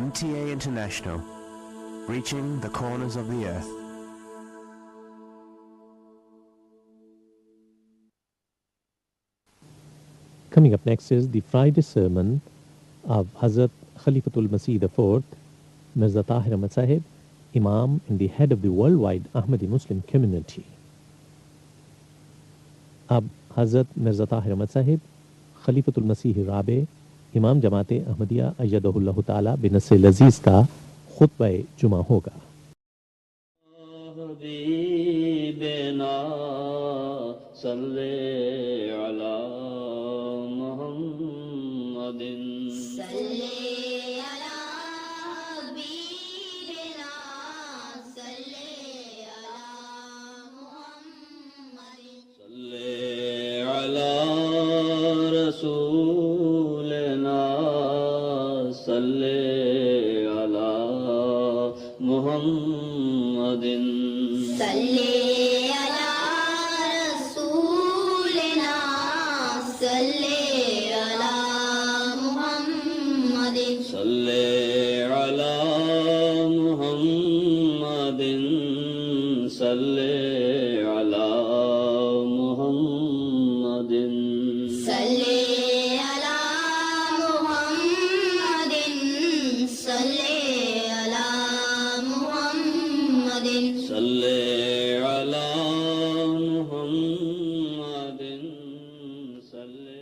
MTA International, reaching the corners of the earth. Coming up next is the Friday sermon of Hazrat Khalifatul Masih IV, Mirza Tahir Ahmad Sahib, Imam and the head of the worldwide Ahmadi Muslim community. اب حضرت مرزا طاہر احمد صاحب خلیفۃ المسیح رابع امام جماعت احمدیہ ایدہ اللہ تعالی بنص لذیذ کا خطبہ جمعہ ہوگا. حبیبنا صلی علی محمد رسولنا صلی علی محمد صلی علی رسولنا صلی علی محمد صلی علی محمد صلی علی محمد صلی علی محمد صلی علی محمد صلی علی محمد صلی.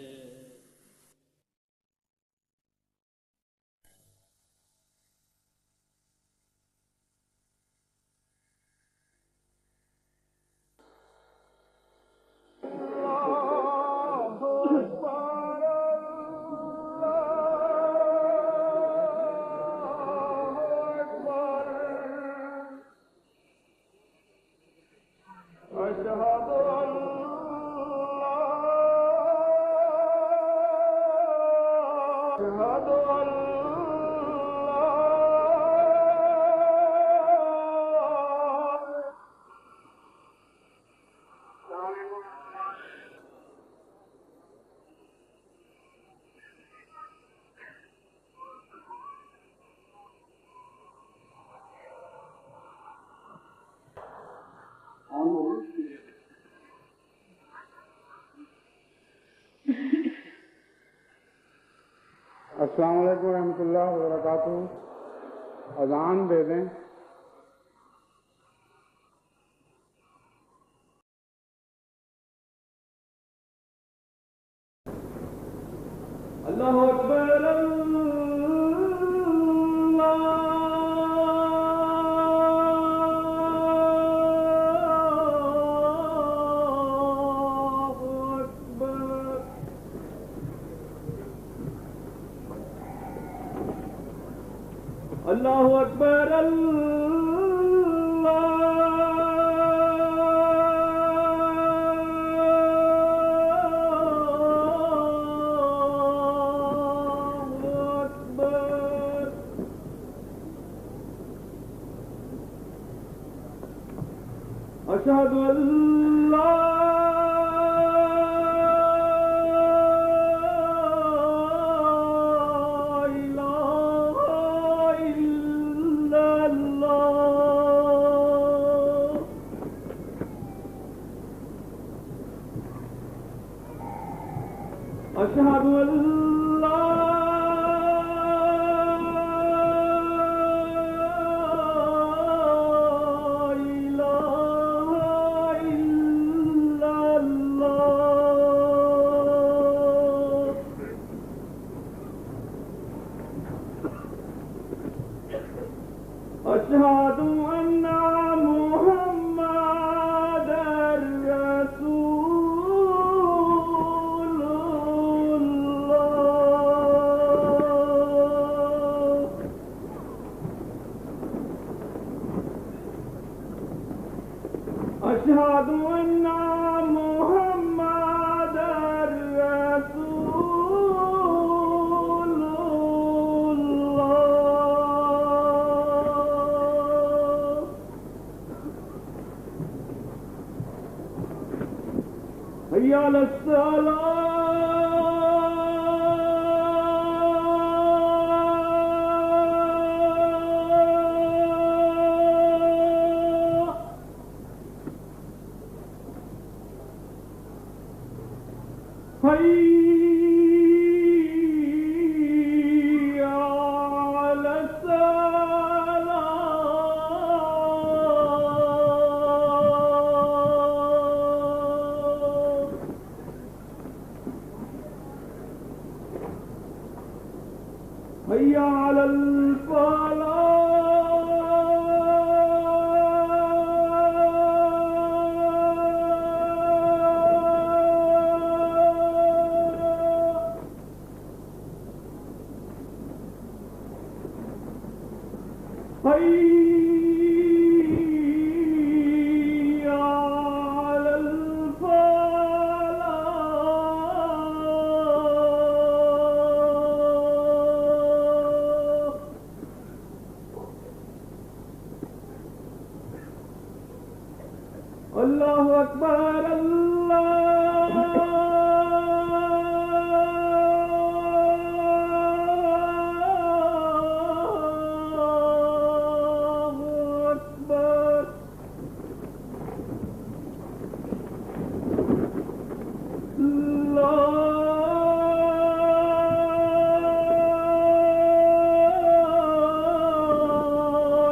السلام علیکم ورحمۃ اللہ وبرکاتہ. اذان دے دیں. اللہ اکبر اللہ اکبر اشہد ان لا الہ الا اللہ اشہد ان لا أشهد أن محمدًا رسول الله. أشهد أن محمدًا رسول الله. حي على الصلاة. حي على الصلاة حي على الفلاح حي على الفلاح الله أكبر الله أكبر لا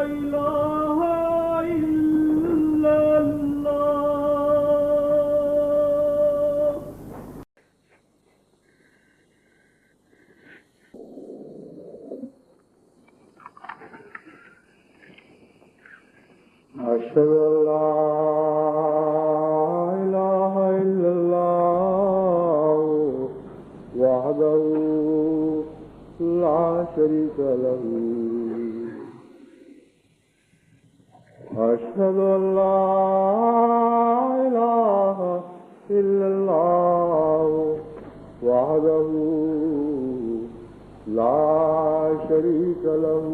إله إلا الله أشهد أن لا إله إلا الله وحده لا شريك له أشهد أن لا إله إلا الله وحده لا شريك له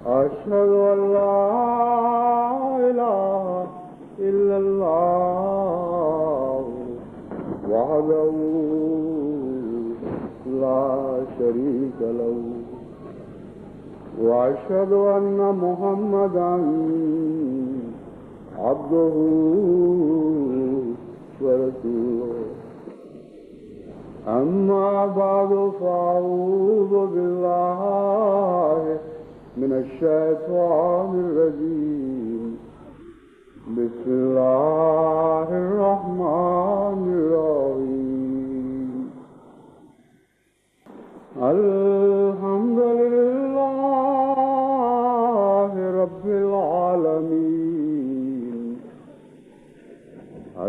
أشهد أن لا إله إلا الله وحده لا شريك له وأشهد أن محمدا عبده ورسوله أما بعد فأعوذ بالله من الشيطان الرجيم بسم الله الرحمن الرحيم الحمد لله رب العالمين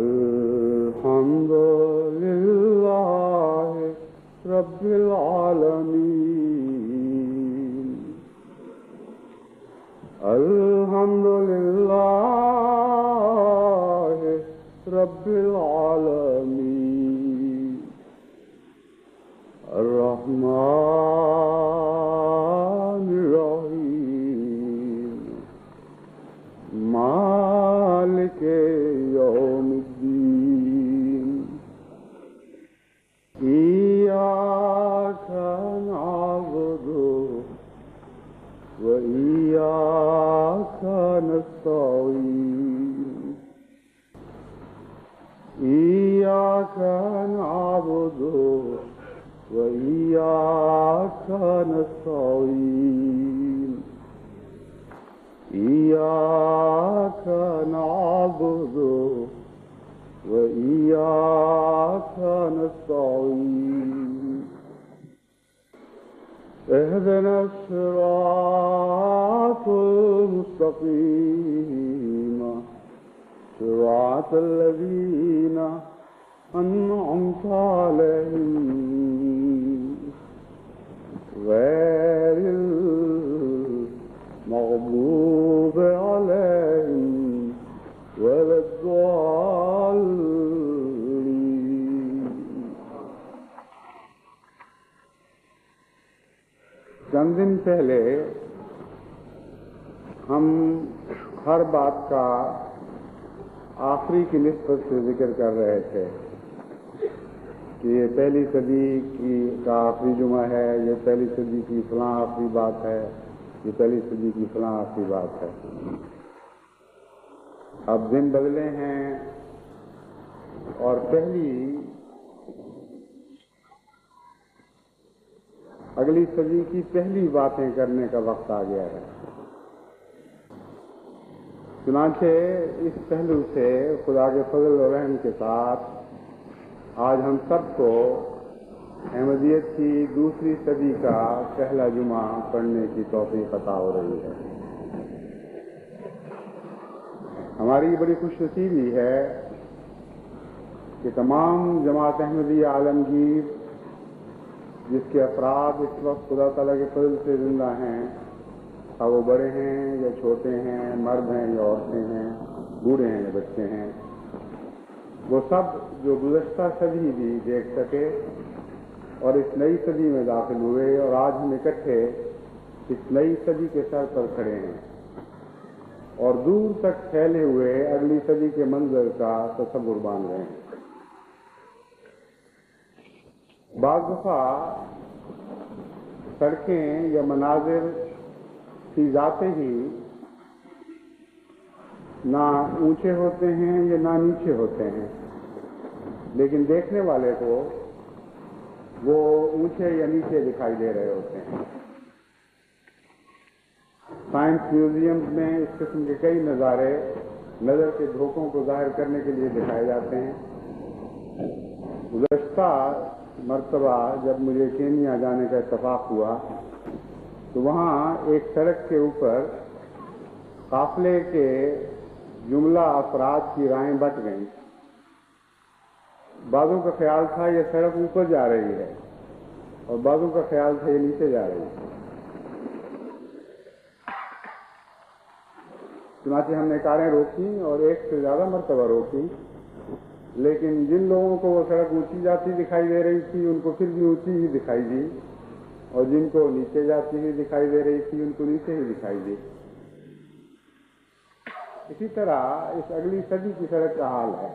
الحمد لله رب العالمين الحمد لله رب العالمين الرحمن الرحيم مالك يوم الدين إياك نعبد وإياك نستعين إياك نعبد وإياك نستعين إياك نعبد وإياك نستعين اهدنا الصراط المستقيم صراط الذين أنعمت عليهم غير المغضوب عليهم ولا الضالين. چند دن پہلے ہم ہر بات کا آخری کی نسبت سے ذکر کر رہے تھے کہ یہ پہلی صدی کا آخری جمعہ ہے، یہ پہلی صدی کی فلاں آخری بات ہے، یہ پہلی صدی کی فلاں آخری بات ہے. اب دن بدلے ہیں، اور اگلی صدی کی پہلی باتیں کرنے کا وقت آ گیا ہے۔ چنانچہ اس پہلو سے خدا کے فضل و رحم کے ساتھ آج ہم سب کو احمدیت کی دوسری صدی کا پہلا جمعہ پڑھنے کی توفیق عطا ہو رہی ہے۔ ہماری بڑی خوش نصیبی ہے کہ تمام جماعت احمدیہ عالمگیر جس کے افراد اس وقت خدا تعالیٰ کے فضل سے زندہ ہیں، خواہ وہ بڑے ہیں یا چھوٹے ہیں، مرد ہیں یا عورتیں ہیں، بوڑھے ہیں یا بچے ہیں، وہ سب جو گزشتہ صدی بھی دیکھ سکے اور اس نئی صدی میں داخل ہوئے، اور آج ہم اکٹھے اس نئی صدی کے سر پر کھڑے ہیں اور دور تک پھیلے ہوئے اگلی صدی کے منظر کا تصور باندھ رہے ہیں۔ بعض دفعہ سڑکیں یا مناظر کی ذاتیں ہی نہ اونچے ہوتے ہیں یا نہ نیچے ہوتے ہیں، لیکن دیکھنے والے کو وہ اونچے یا نیچے دکھائی دے رہے ہوتے ہیں۔ سائنس میوزیمز میں اس قسم کے کئی نظارے نظر کے دھوکوں کو ظاہر کرنے کے لیے دکھائے جاتے ہیں۔ گزشتہ مرتبہ جب مجھے کینیا جانے کا اتفاق ہوا تو وہاں ایک سڑک کے اوپر قافلے کے جملہ افراد کی رائیں بٹ گئیں۔ بعضوں کا خیال تھا یہ سڑک اوپر جا رہی ہے اور بعضوں کا خیال تھا یہ نیچے جا رہی ہے۔ چنانچہ ہم نے کاریں روکی اور ایک سے زیادہ مرتبہ روکی، لیکن جن لوگوں کو وہ سڑک اونچی جاتی دکھائی دے رہی تھی ان کو پھر بھی اونچی ہی دکھائی دی، اور جن کو نیچے جاتی ہوئی دکھائی دے رہی تھی ان کو نیچے ہی دکھائی دی۔ اسی طرح اس اگلی صدی کی سڑک کا حال ہے۔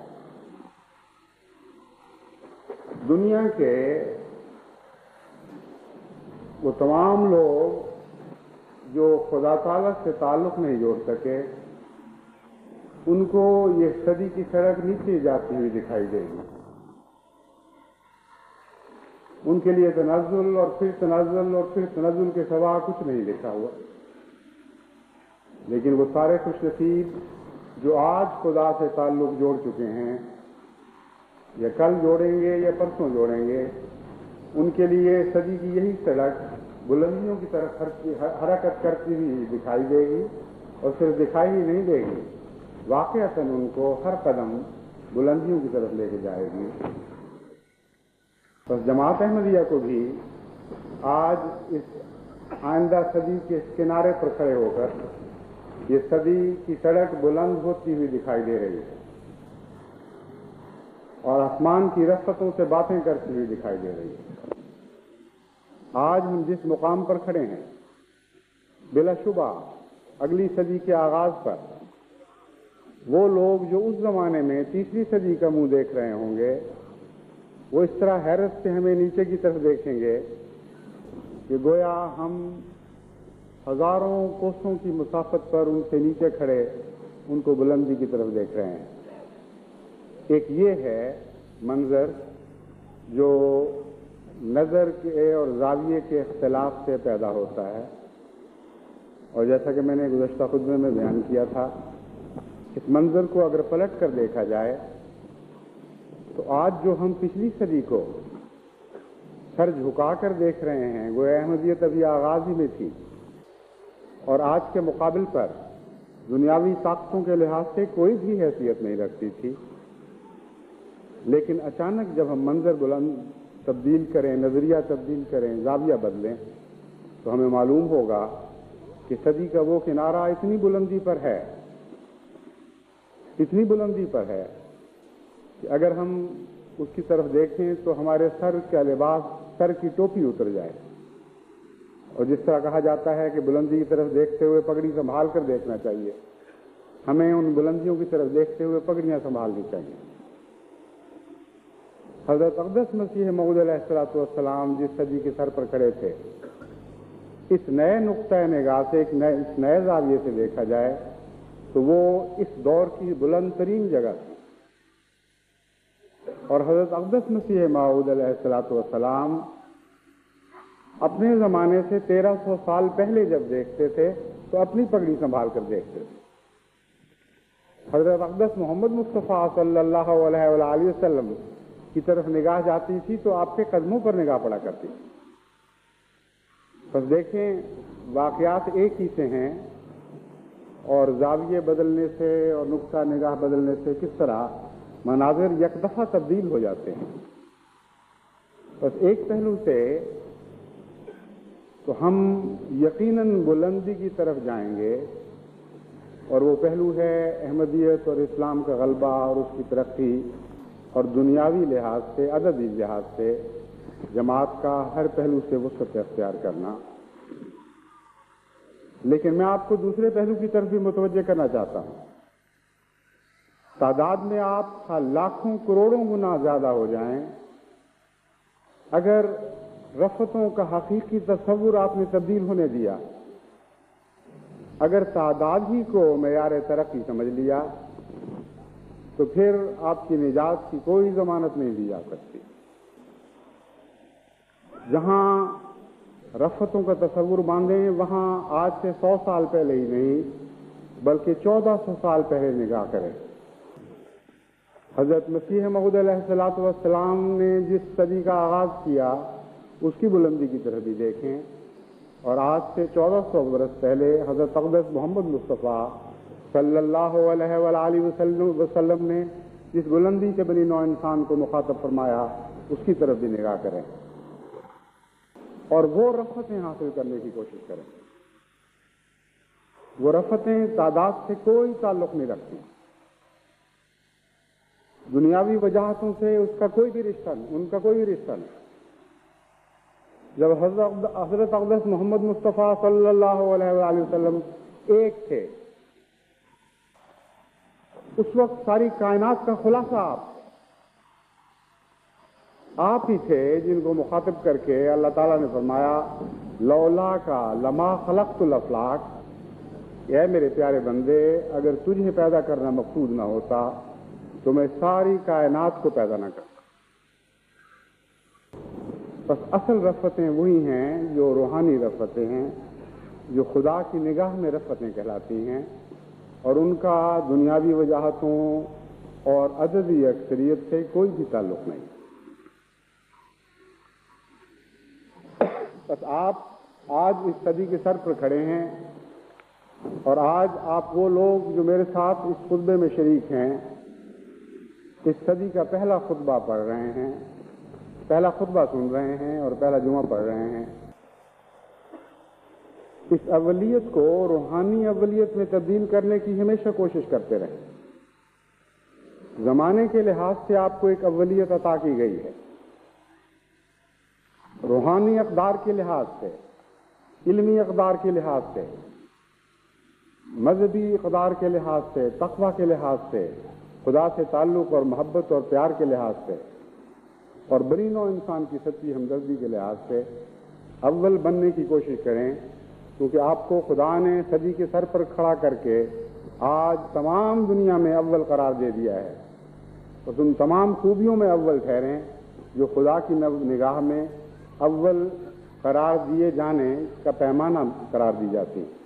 دنیا کے وہ تمام لوگ جو خدا تعالیٰ سے تعلق نہیں جوڑ سکے، ان کو یہ صدی کی سڑک نیچے جاتی ہوئی دکھائی دے گی۔ ان کے لیے تنزل اور پھر تنزل اور پھر تنزل کے سوا کچھ نہیں لکھا ہوا، لیکن وہ سارے خوش نصیب جو آج خدا سے تعلق جوڑ چکے ہیں یا کل جوڑیں گے یا پرسوں جوڑیں گے، ان کے لیے صدی کی یہی سڑک بلندیوں کی طرف حرکت کرتی ہوئی دکھائی دے گی، اور صرف دکھائی ہی نہیں دے گی، واقعتاً ان کو ہر قدم بلندیوں کی طرف لے کے جائے گی۔ بس جماعت احمدیہ کو بھی آج اس آئندہ صدی کے اس کنارے پر کھڑے ہو کر یہ صدی کی سڑک بلند ہوتی ہوئی دکھائی دے رہی ہے اور آسمان کی رفتوں سے باتیں کرتی ہوئی دکھائی دے رہی ہے۔ آج ہم جس مقام پر کھڑے ہیں، بلا شبہ اگلی صدی کے آغاز پر وہ لوگ جو اس زمانے میں تیسری صدی کا منہ دیکھ رہے ہوں گے، وہ اس طرح حیرت سے ہمیں نیچے کی طرف دیکھیں گے کہ گویا ہم ہزاروں کوسوں کی مسافت پر ان سے نیچے کھڑے ان کو بلندی کی طرف دیکھ رہے ہیں۔ ایک یہ ہے منظر جو نظر کے اور زاویے کے اختلاف سے پیدا ہوتا ہے، اور جیسا کہ میں نے گزشتہ خطبے میں بیان کیا تھا، اس منظر کو اگر پلٹ کر دیکھا جائے تو آج جو ہم پچھلی صدی کو سر جھکا کر دیکھ رہے ہیں، گویا احمدیت ابھی آغاز ہی میں تھی اور آج کے مقابل پر دنیاوی طاقتوں کے لحاظ سے کوئی بھی حیثیت نہیں رکھتی تھی، لیکن اچانک جب ہم منظر بلند تبدیل کریں، نظریہ تبدیل کریں، زاویہ بدلیں، تو ہمیں معلوم ہوگا کہ صدی کا وہ کنارہ اتنی بلندی پر ہے کہ اگر ہم اس کی طرف دیکھیں تو ہمارے سر کا لباس، سر کی ٹوپی اتر جائے، اور جس طرح کہا جاتا ہے کہ بلندی کی طرف دیکھتے ہوئے پگڑی سنبھال کر دیکھنا چاہیے، ہمیں ان بلندیوں کی طرف دیکھتے ہوئے پگڑیاں سنبھالنی چاہیے۔ حضرت اقدس مسیح موعود علیہ السلام جس صدی کے سر پر کھڑے تھے، اس نئے نقطۂ نگاہ سے، اس نئے زاویے سے دیکھا جائے تو وہ اس دور کی بلند ترین جگہ تھی۔ اور حضرت اقدس مسیح موعود علیہ الصلوۃ والسلام اپنے زمانے سے 1300 سال پہلے جب دیکھتے تھے تو اپنی پگڑی سنبھال کر دیکھتے تھے. حضرت اقدس محمد مصطفیٰ صلی اللہ علیہ وآلہ وسلم کی طرف نگاہ جاتی تھی تو آپ کے قدموں پر نگاہ پڑا کرتی تھی. بس دیکھیں واقعات ایک ہی سے ہیں اور زاویے بدلنے سے اور نقطہ نگاہ بدلنے سے کس طرح مناظر یک دفعہ تبدیل ہو جاتے ہیں. بس ایک پہلو سے تو ہم یقیناً بلندی کی طرف جائیں گے اور وہ پہلو ہے احمدیت اور اسلام کا غلبہ اور اس کی ترقی اور دنیاوی لحاظ سے عددی لحاظ سے جماعت کا ہر پہلو سے وسعت اختیار کرنا. لیکن میں آپ کو دوسرے پہلو کی طرف بھی متوجہ کرنا چاہتا ہوں. تعداد میں آپ لاکھوں کروڑوں گنا زیادہ ہو جائیں، اگر رفتوں کا حقیقی تصور آپ نے تبدیل ہونے دیا، اگر تعداد ہی کو معیار ترقی سمجھ لیا تو پھر آپ کی نجات کی کوئی ضمانت نہیں دی جا سکتی. جہاں رفتوں کا تصور باندھیں وہاں آج سے 100 سال پہلے ہی نہیں بلکہ 1400 سال پہلے نگاہ کریں. حضرت مسیح موعود علیہ الصلوۃ والسلام نے جس صدی کا آغاز کیا اس کی بلندی کی طرف بھی دیکھیں اور آج سے 1400 برس پہلے حضرت اقدس محمد مصطفیٰ صلی اللہ علیہ وآلہ وسلم نے جس بلندی سے بنی نوع انسان کو مخاطب فرمایا اس کی طرف بھی نگاہ کریں اور وہ رفتیں حاصل کرنے کی کوشش کریں. وہ رفتیں تعداد سے کوئی تعلق نہیں رکھتی، دنیاوی وجاہتوں سے اس کا کوئی بھی رشتہ نہیں، ان کا کوئی بھی رشتہ نہیں. جب حضرت اقدس محمد مصطفیٰ صلی اللہ علیہ وآلہ وسلم ایک تھے اس وقت ساری کائنات کا خلاصہ آپ ہی تھے جن کو مخاطب کر کے اللہ تعالیٰ نے فرمایا لولا کا لما خلقت الافلاک، اے میرے پیارے بندے اگر تجھے پیدا کرنا مقصود نہ ہوتا تو میں ساری کائنات کو پیدا نہ کرتا. بس اصل رفتیں وہی ہیں جو روحانی رفتیں ہیں، جو خدا کی نگاہ میں رفتیں کہلاتی ہیں اور ان کا دنیاوی وجاہتوں اور عددی اکثریت سے کوئی بھی تعلق نہیں. بس آپ آج اس صدی کے سر پر کھڑے ہیں اور آج آپ وہ لوگ جو میرے ساتھ اس خطبے میں شریک ہیں اس صدی کا پہلا خطبہ پڑھ رہے ہیں، پہلا خطبہ سن رہے ہیں اور پہلا جمعہ پڑھ رہے ہیں. اس اولیت کو روحانی اولیت میں تبدیل کرنے کی ہمیشہ کوشش کرتے رہیں. زمانے کے لحاظ سے آپ کو ایک اولیت عطا کی گئی ہے، روحانی اقدار کے لحاظ سے، علمی اقدار کے لحاظ سے، مذہبی اقدار کے لحاظ سے، تقویٰ کے لحاظ سے، خدا سے تعلق اور محبت اور پیار کے لحاظ سے اور بنی نوع انسان کی سچی ہمدردی کے لحاظ سے اول بننے کی کوشش کریں، کیونکہ آپ کو خدا نے صدی کے سر پر کھڑا کر کے آج تمام دنیا میں اول قرار دے دیا ہے. اور تم تمام خوبیوں میں اول ٹھہریں جو خدا کی نگاہ میں اول قرار دیے جانے کا پیمانہ قرار دی جاتی ہیں.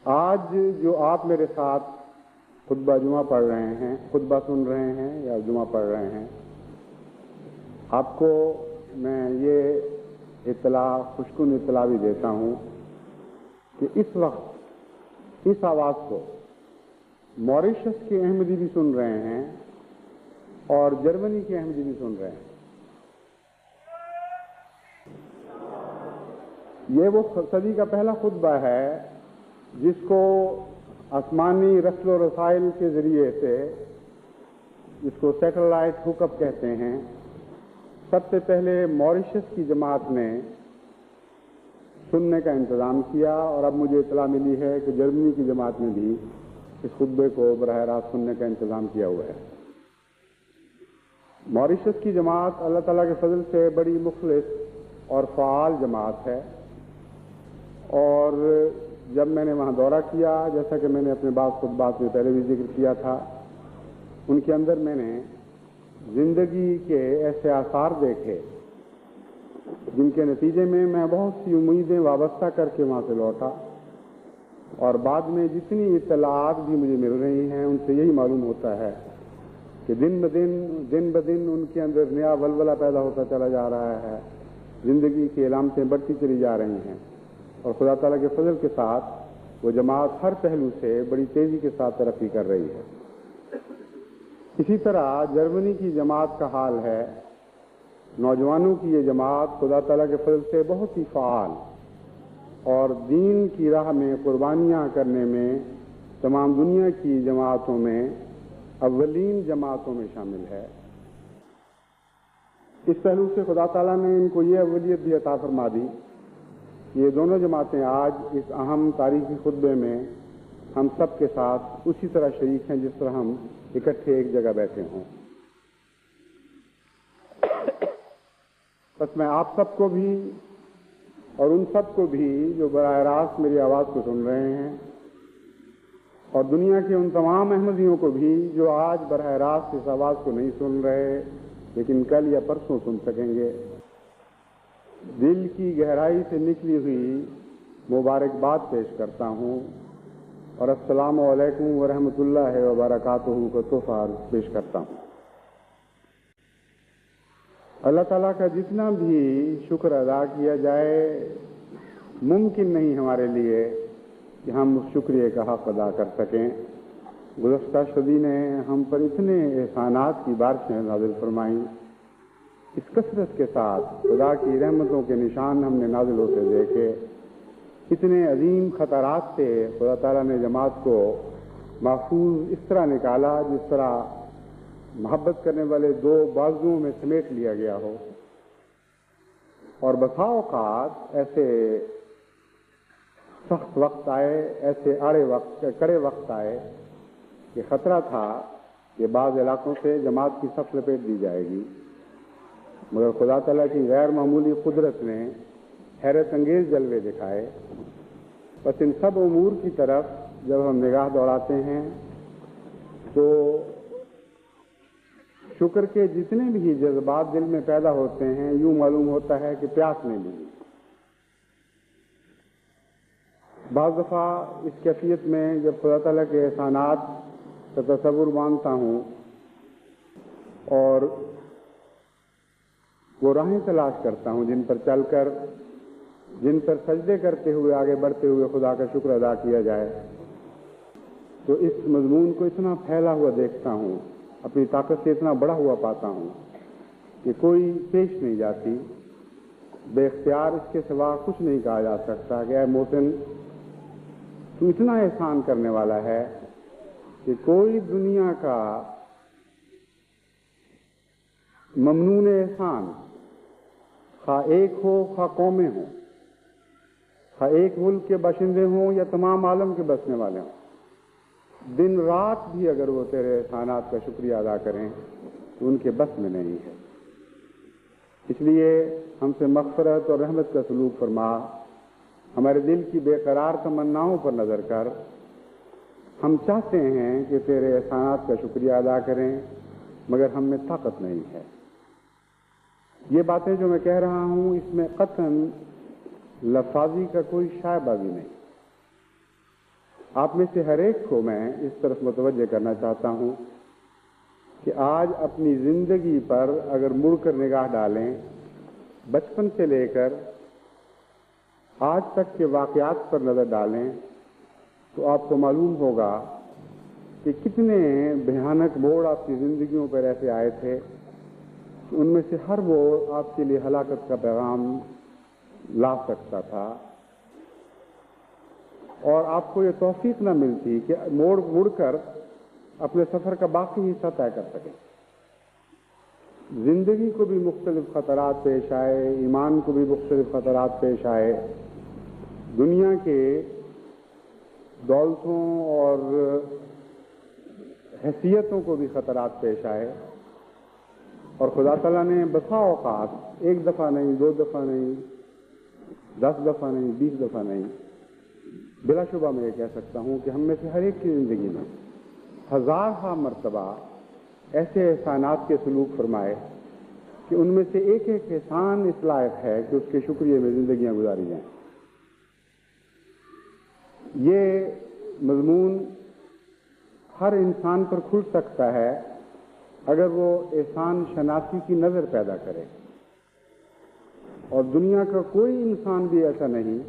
آج جو آپ میرے ساتھ خطبہ جمعہ پڑھ رہے ہیں، خطبہ سن رہے ہیں یا جمعہ پڑھ رہے ہیں، آپ کو میں یہ اطلاع، خوشکن اطلاع بھی دیتا ہوں کہ اس وقت اس آواز کو موریشس کے احمدی بھی سن رہے ہیں اور جرمنی کے احمدی بھی سن رہے ہیں. یہ وہ صدی کا پہلا خطبہ ہے جس کو آسمانی رسل و رسائل کے ذریعے سے، جس کو سیٹلائٹ ہک اپ کہتے ہیں، سب سے پہلے موریشس کی جماعت نے سننے کا انتظام کیا اور اب مجھے اطلاع ملی ہے کہ جرمنی کی جماعت نے بھی اس خطبے کو براہ راست سننے کا انتظام کیا ہوا ہے. موریشس کی جماعت اللہ تعالیٰ کے فضل سے بڑی مخلص اور فعال جماعت ہے اور جب میں نے وہاں دورہ کیا، جیسا کہ میں نے اپنے بعض خطبات میں پہلے بھی ذکر کیا تھا، ان کے اندر میں نے زندگی کے ایسے آثار دیکھے جن کے نتیجے میں بہت سی امیدیں وابستہ کر کے وہاں سے لوٹا، اور بعد میں جتنی اطلاعات بھی مجھے مل رہی ہیں ان سے یہی معلوم ہوتا ہے کہ دن بدن ان کے اندر نیا ولولہ پیدا ہوتا چلا جا رہا ہے، زندگی کی علامتیں بڑھتی چلی جا رہی ہیں، اور خدا تعالیٰ کے فضل کے ساتھ وہ جماعت ہر پہلو سے بڑی تیزی کے ساتھ ترقی کر رہی ہے۔ اسی طرح جرمنی کی جماعت کا حال ہے۔ نوجوانوں کی یہ جماعت خدا تعالیٰ کے فضل سے بہت ہی فعال اور دین کی راہ میں قربانیاں کرنے میں تمام دنیا کی جماعتوں میں اولین جماعتوں میں شامل ہے۔ اس پہلو سے خدا تعالیٰ نے ان کو یہ اولیت بھی عطا فرما دی کہ یہ دونوں جماعتیں آج اس اہم تاریخی خطبے میں ہم سب کے ساتھ اسی طرح شریک ہیں جس طرح ہم اکٹھے ایک جگہ بیٹھے ہوں۔ بس میں آپ سب کو بھی اور ان سب کو بھی جو براہ راست میری آواز کو سن رہے ہیں، اور دنیا کے ان تمام احمدیوں کو بھی جو آج براہ راست اس آواز کو نہیں سن رہے لیکن کل یا پرسوں سن سکیں گے، دل کی گہرائی سے نکلی ہوئی مبارکباد پیش کرتا ہوں اور السلام علیکم ورحمۃ اللہ وبرکاتہ کا تحفہ پیش کرتا ہوں۔ اللہ تعالیٰ کا جتنا بھی شکر ادا کیا جائے ممکن نہیں ہمارے لیے کہ ہم اس شکریہ کا حق ادا کر سکیں۔ گزشتہ صدی نے ہم پر اتنے احسانات کی بارشیں نازل فرمائیں، اس کثرت کے ساتھ خدا کی رحمتوں کے نشان ہم نے نازل ہوتے دیکھے، اتنے عظیم خطرات سے خدا تعالیٰ نے جماعت کو محفوظ اس طرح نکالا جس طرح محبت کرنے والے دو بازوؤں میں سمیٹ لیا گیا ہو، اور بسا اوقات ایسے سخت وقت آئے، ایسے کڑے وقت آئے کہ خطرہ تھا کہ بعض علاقوں سے جماعت کی صف لپیٹ دی جائے گی، مگر خدا تعالیٰ کی غیر معمولی قدرت نے حیرت انگیز جلوے دکھائے۔ بس ان سب امور کی طرف جب ہم نگاہ دوڑاتے ہیں تو شکر کے جتنے بھی جذبات دل میں پیدا ہوتے ہیں یوں معلوم ہوتا ہے کہ پیاس نہیں لگی۔ بعض دفعہ اس کیفیت میں جب خدا تعالیٰ کے احسانات کا تصور مانتا ہوں اور وہ راہیں تلاش کرتا ہوں جن پر چل کر، جن پر سجدے کرتے ہوئے آگے بڑھتے ہوئے خدا کا شکر ادا کیا جائے، تو اس مضمون کو اتنا پھیلا ہوا دیکھتا ہوں، اپنی طاقت سے اتنا بڑا ہوا پاتا ہوں کہ کوئی پیش نہیں جاتی، بے اختیار اس کے سوا کچھ نہیں کہا جا سکتا کہ اے محسن تو اتنا احسان کرنے والا ہے کہ کوئی دنیا کا ممنون احسان، خواہ ایک ہو خواہ قومیں ہوں، خواہ ایک ملک کے باشندے ہوں یا تمام عالم کے بسنے والے ہوں، دن رات بھی اگر وہ تیرے احسانات کا شکریہ ادا کریں تو ان کے بس میں نہیں ہے۔ اس لیے ہم سے مغفرت اور رحمت کا سلوک فرما، ہمارے دل کی بے قرار تمناؤں پر نظر کر، ہم چاہتے ہیں کہ تیرے احسانات کا شکریہ ادا کریں مگر ہم میں طاقت نہیں ہے۔ یہ باتیں جو میں کہہ رہا ہوں اس میں قطعاً لفاظی کا کوئی شائبہ بھی نہیں۔ آپ میں سے ہر ایک کو میں اس طرف متوجہ کرنا چاہتا ہوں کہ آج اپنی زندگی پر اگر مڑ کر نگاہ ڈالیں، بچپن سے لے کر آج تک کے واقعات پر نظر ڈالیں تو آپ کو معلوم ہوگا کہ کتنے بھیانک موڑ آپ کی زندگیوں پر ایسے آئے تھے کہ ان میں سے ہر موڑ آپ کے لیے ہلاکت کا پیغام لا سکتا تھا، اور آپ کو یہ توفیق نہ ملتی کہ مڑ کر اپنے سفر کا باقی حصہ طے کر سکیں۔ زندگی کو بھی مختلف خطرات پیش آئے، ایمان کو بھی مختلف خطرات پیش آئے، دنیا کے دولتوں اور حیثیتوں کو بھی خطرات پیش آئے، اور خدا تعالیٰ نے بسا اوقات ایک دفعہ نہیں، 2 دفعہ نہیں، 10 دفعہ نہیں، 20 دفعہ نہیں، بلا شبہ میں یہ کہہ سکتا ہوں کہ ہم میں سے ہر ایک کی زندگی میں ہزارہا مرتبہ ایسے احسانات کے سلوک فرمائے کہ ان میں سے ایک ایک احسان اس لائق ہے کہ اس کے شکریہ میں زندگیاں گزاری جائیں۔ یہ مضمون ہر انسان پر کھل سکتا ہے اگر وہ احسان شناسی کی نظر پیدا کرے، اور دنیا کا کوئی انسان بھی ایسا نہیں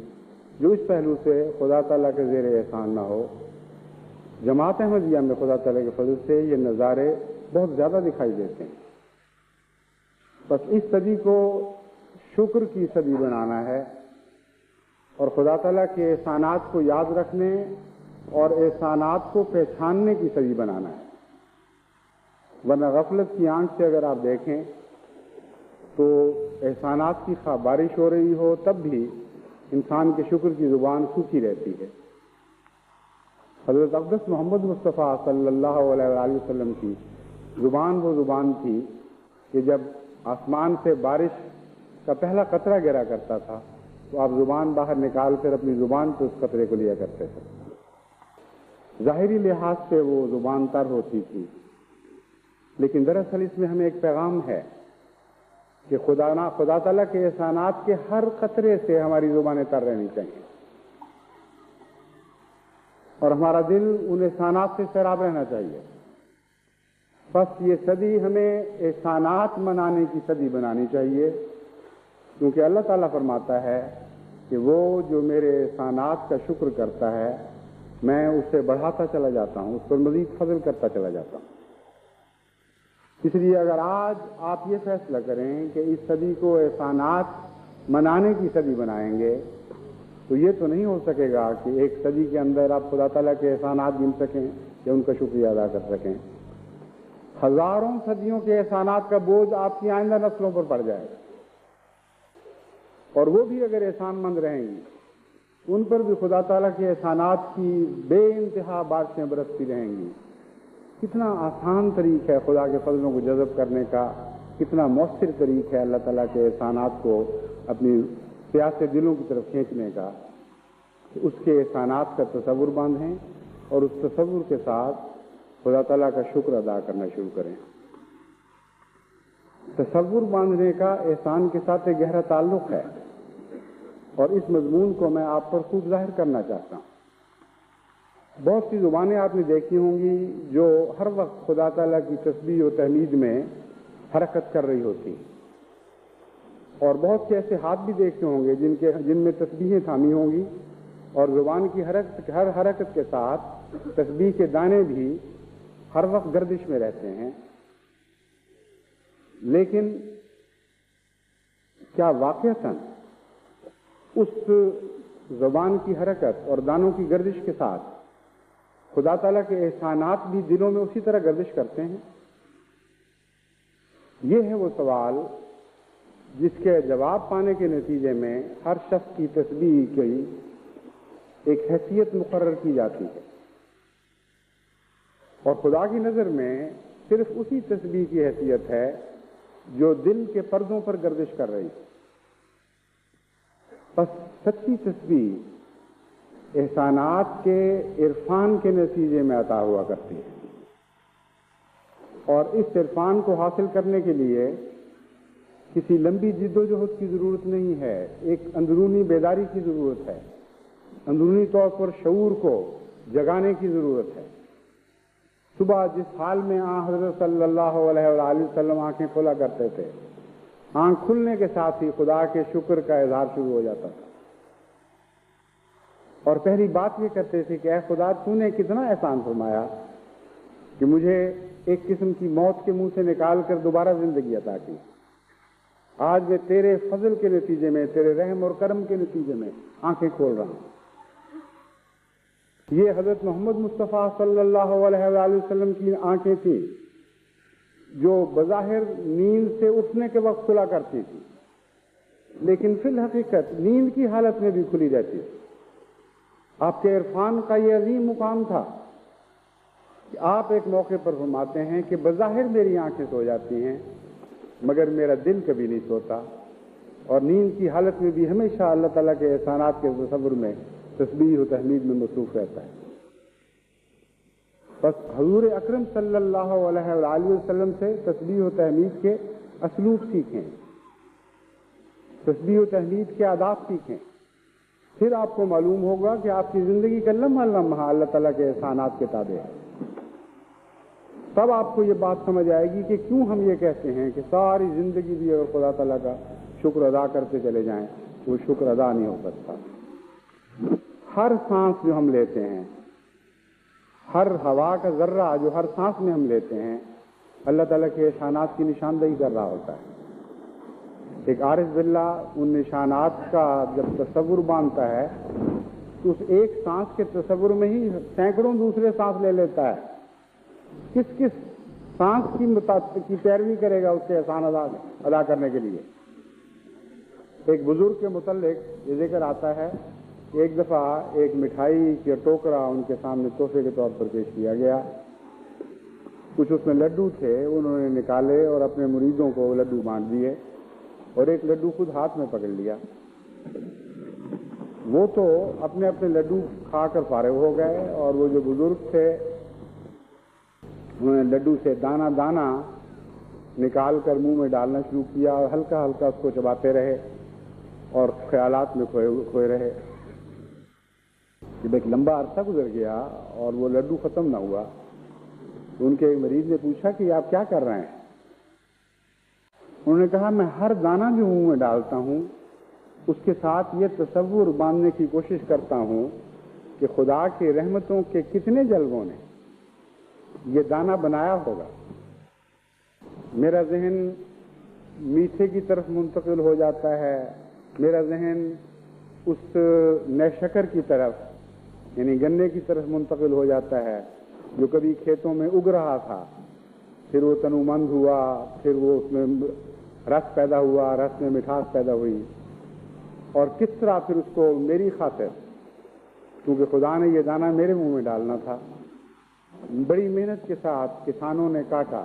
جو اس پہلو سے خدا تعالیٰ کے زیر احسان نہ ہو۔ جماعت احمدیہ میں خدا تعالیٰ کے فضل سے یہ نظارے بہت زیادہ دکھائی دیتے ہیں۔ بس اس صدی کو شکر کی صدی بنانا ہے اور خدا تعالیٰ کے احسانات کو یاد رکھنے اور احسانات کو پہچاننے کی صدی بنانا ہے، ورنہ غفلت کی آنکھ سے اگر آپ دیکھیں تو احسانات کی خواہ بارش ہو رہی ہو تب بھی انسان کے شکر کی زبان سوکھی رہتی ہے۔ حضرت اقدس محمد مصطفیٰ صلی اللہ علیہ وآلہ وسلم کی زبان وہ زبان تھی کہ جب آسمان سے بارش کا پہلا قطرہ گرا کرتا تھا تو آپ زبان باہر نکال کر اپنی زبان پہ اس قطرے کو لیا کرتے تھے۔ ظاہری لحاظ سے وہ زبان تر ہوتی تھی، لیکن دراصل اس میں ہمیں ایک پیغام ہے کہ خدا تعالیٰ کے احسانات کے ہر قطرے سے ہماری زبانیں تر رہنی چاہیے اور ہمارا دل ان احسانات سے سیراب رہنا چاہیے۔ بس یہ صدی ہمیں احسانات منانے کی صدی بنانی چاہیے، کیونکہ اللہ تعالیٰ فرماتا ہے کہ وہ جو میرے احسانات کا شکر کرتا ہے میں اسے بڑھاتا چلا جاتا ہوں، اس پر مزید فضل کرتا چلا جاتا ہوں۔ اس لیے اگر آج آپ یہ فیصلہ کریں کہ اس صدی کو احسانات منانے کی صدی بنائیں گے تو یہ تو نہیں ہو سکے گا کہ ایک صدی کے اندر آپ خدا تعالیٰ کے احسانات گن سکیں یا ان کا شکریہ ادا کر سکیں۔ ہزاروں صدیوں کے احسانات کا بوجھ آپ کی آئندہ نسلوں پر پڑ جائے گا، اور وہ بھی اگر احسان مند رہیں گی ان پر بھی خدا تعالیٰ کے احسانات کی بے انتہا بارشیں برستی رہیں گی۔ کتنا آسان طریقہ ہے خدا کے فضلوں کو جذب کرنے کا، کتنا مؤثر طریقہ ہے اللہ تعالیٰ کے احسانات کو اپنی پیاسے دلوں کی طرف کھینچنے کا، کہ اس کے احسانات کا تصور باندھیں اور اس تصور کے ساتھ خدا تعالیٰ کا شکر ادا کرنا شروع کریں۔ تصور باندھنے کا احسان کے ساتھ ایک گہرا تعلق ہے، اور اس مضمون کو میں آپ پر خوب ظاہر کرنا چاہتا ہوں۔ بہت سی زبانیں آپ نے دیکھی ہوں گی جو ہر وقت خدا تعالیٰ کی تسبیح و تحمید میں حرکت کر رہی ہوتی ہیں، اور بہت سے ایسے ہاتھ بھی دیکھے ہوں گے جن میں تسبیحیں تھامی ہوں گی، اور زبان کی ہر حرکت کے ساتھ تسبیح کے دانے بھی ہر وقت گردش میں رہتے ہیں۔ لیکن کیا واقعتاً اس زبان کی حرکت اور دانوں کی گردش کے ساتھ خدا تعالیٰ کے احسانات بھی دلوں میں اسی طرح گردش کرتے ہیں؟ یہ ہے وہ سوال جس کے جواب پانے کے نتیجے میں ہر شخص کی تسبیح کی ایک حیثیت مقرر کی جاتی ہے، اور خدا کی نظر میں صرف اسی تسبیح کی حیثیت ہے جو دل کے پردوں پر گردش کر رہی ہے۔ بس سچی تسبیح احسانات کے عرفان کے نتیجے میں عطا ہوا کرتی ہے، اور اس عرفان کو حاصل کرنے کے لیے کسی لمبی جد و جہد کی ضرورت نہیں ہے، ایک اندرونی بیداری کی ضرورت ہے، اندرونی طور پر شعور کو جگانے کی ضرورت ہے۔ صبح جس حال میں حضرت صلی اللہ علیہ وآلہ وسلم آنکھیں کھولا کرتے تھے، آنکھ کھلنے کے ساتھ ہی خدا کے شکر کا اظہار شروع ہو جاتا تھا، اور پہلی بات یہ کرتے تھے کہ اے خدا تو نے کتنا احسان فرمایا کہ مجھے ایک قسم کی موت کے منہ سے نکال کر دوبارہ زندگی عطا کی۔ آج میں تیرے فضل کے نتیجے میں، تیرے رحم اور کرم کے نتیجے میں آنکھیں کھول رہا ہوں۔ یہ حضرت محمد مصطفیٰ صلی اللہ علیہ وآلہ وسلم کی آنکھیں تھیں جو بظاہر نیند سے اٹھنے کے وقت کھلا کرتی تھی، لیکن فی الحقیقت نیند کی حالت میں بھی کھلی رہتی تھی۔ آپ کے عرفان کا یہ عظیم مقام تھا کہ آپ ایک موقع پر فرماتے ہیں کہ بظاہر میری آنکھیں سو جاتی ہیں مگر میرا دل کبھی نہیں سوتا، اور نیند کی حالت میں بھی ہمیشہ اللہ تعالیٰ کے احسانات کے تصور میں تسبیح و تحمید میں مصروف رہتا ہے۔ بس حضور اکرم صلی اللہ علیہ وآلہ وسلم سے تسبیح و تحمید کے اسلوب سیکھیں، تسبیح و تحمید کے آداب سیکھیں، پھر آپ کو معلوم ہوگا کہ آپ کی زندگی کا لمحہ لمحہ اللہ تعالیٰ کے احسانات کے تابع ہے۔ تب آپ کو یہ بات سمجھ آئے گی کہ کیوں ہم یہ کہتے ہیں کہ ساری زندگی بھی اگر خدا تعالیٰ کا شکر ادا کرتے چلے جائیں وہ شکر ادا نہیں ہو سکتا۔ ہر سانس جو ہم لیتے ہیں، ہر ہوا کا ذرہ جو ہر سانس میں ہم لیتے ہیں، اللہ تعالیٰ کے احسانات کی نشاندہی کر رہا ہوتا ہے۔ ایک عارف باللہ ان نشانات کا جب تصور باندھتا ہے تو اس ایک سانس کے تصور میں ہی سینکڑوں دوسرے سانس لے لیتا ہے۔ کس کس سانس کی پیروی کرے گا اس کے احسان ادا کرنے کے لیے؟ ایک بزرگ کے متعلق یہ ذکر آتا ہے کہ ایک دفعہ ایک مٹھائی کا ٹوکرا ان کے سامنے تحفے کے طور پر پیش کیا گیا۔ کچھ اس میں لڈو تھے، انہوں نے نکالے اور اپنے مریدوں کو وہ لڈو بانٹ دیے اور ایک لڈو خود ہاتھ میں پکڑ لیا۔ وہ تو اپنے اپنے لڈو کھا کر فارغ ہو گئے اور وہ جو بزرگ تھے انہوں نے لڈو سے دانہ دانہ نکال کر منہ میں ڈالنا شروع کیا اور ہلکا ہلکا اس کو چباتے رہے اور خیالات میں کھوئے رہے۔ جب ایک لمبا عرصہ گزر گیا اور وہ لڈو ختم نہ ہوا تو ان کے ایک مریض نے پوچھا کہ آپ کیا کر رہے ہیں؟ انہوں نے کہا میں ہر دانہ جو منہ میں ڈالتا ہوں اس کے ساتھ یہ تصور باندھنے کی کوشش کرتا ہوں کہ خدا کی رحمتوں کے کتنے جلووں نے یہ دانہ بنایا ہوگا۔ میرا ذہن میٹھے کی طرف منتقل ہو جاتا ہے، میرا ذہن اس نئے شکر کی طرف یعنی گنے کی طرف منتقل ہو جاتا ہے جو کبھی کھیتوں میں اگ رہا تھا، پھر وہ تنومند ہوا، پھر وہ اس میں رس پیدا ہوا، رس میں مٹھاس پیدا ہوئی، اور کس طرح پھر اس کو میری خاطر، کیونکہ خدا نے یہ دانہ میرے منہ میں ڈالنا تھا، بڑی محنت کے ساتھ کسانوں نے کاٹا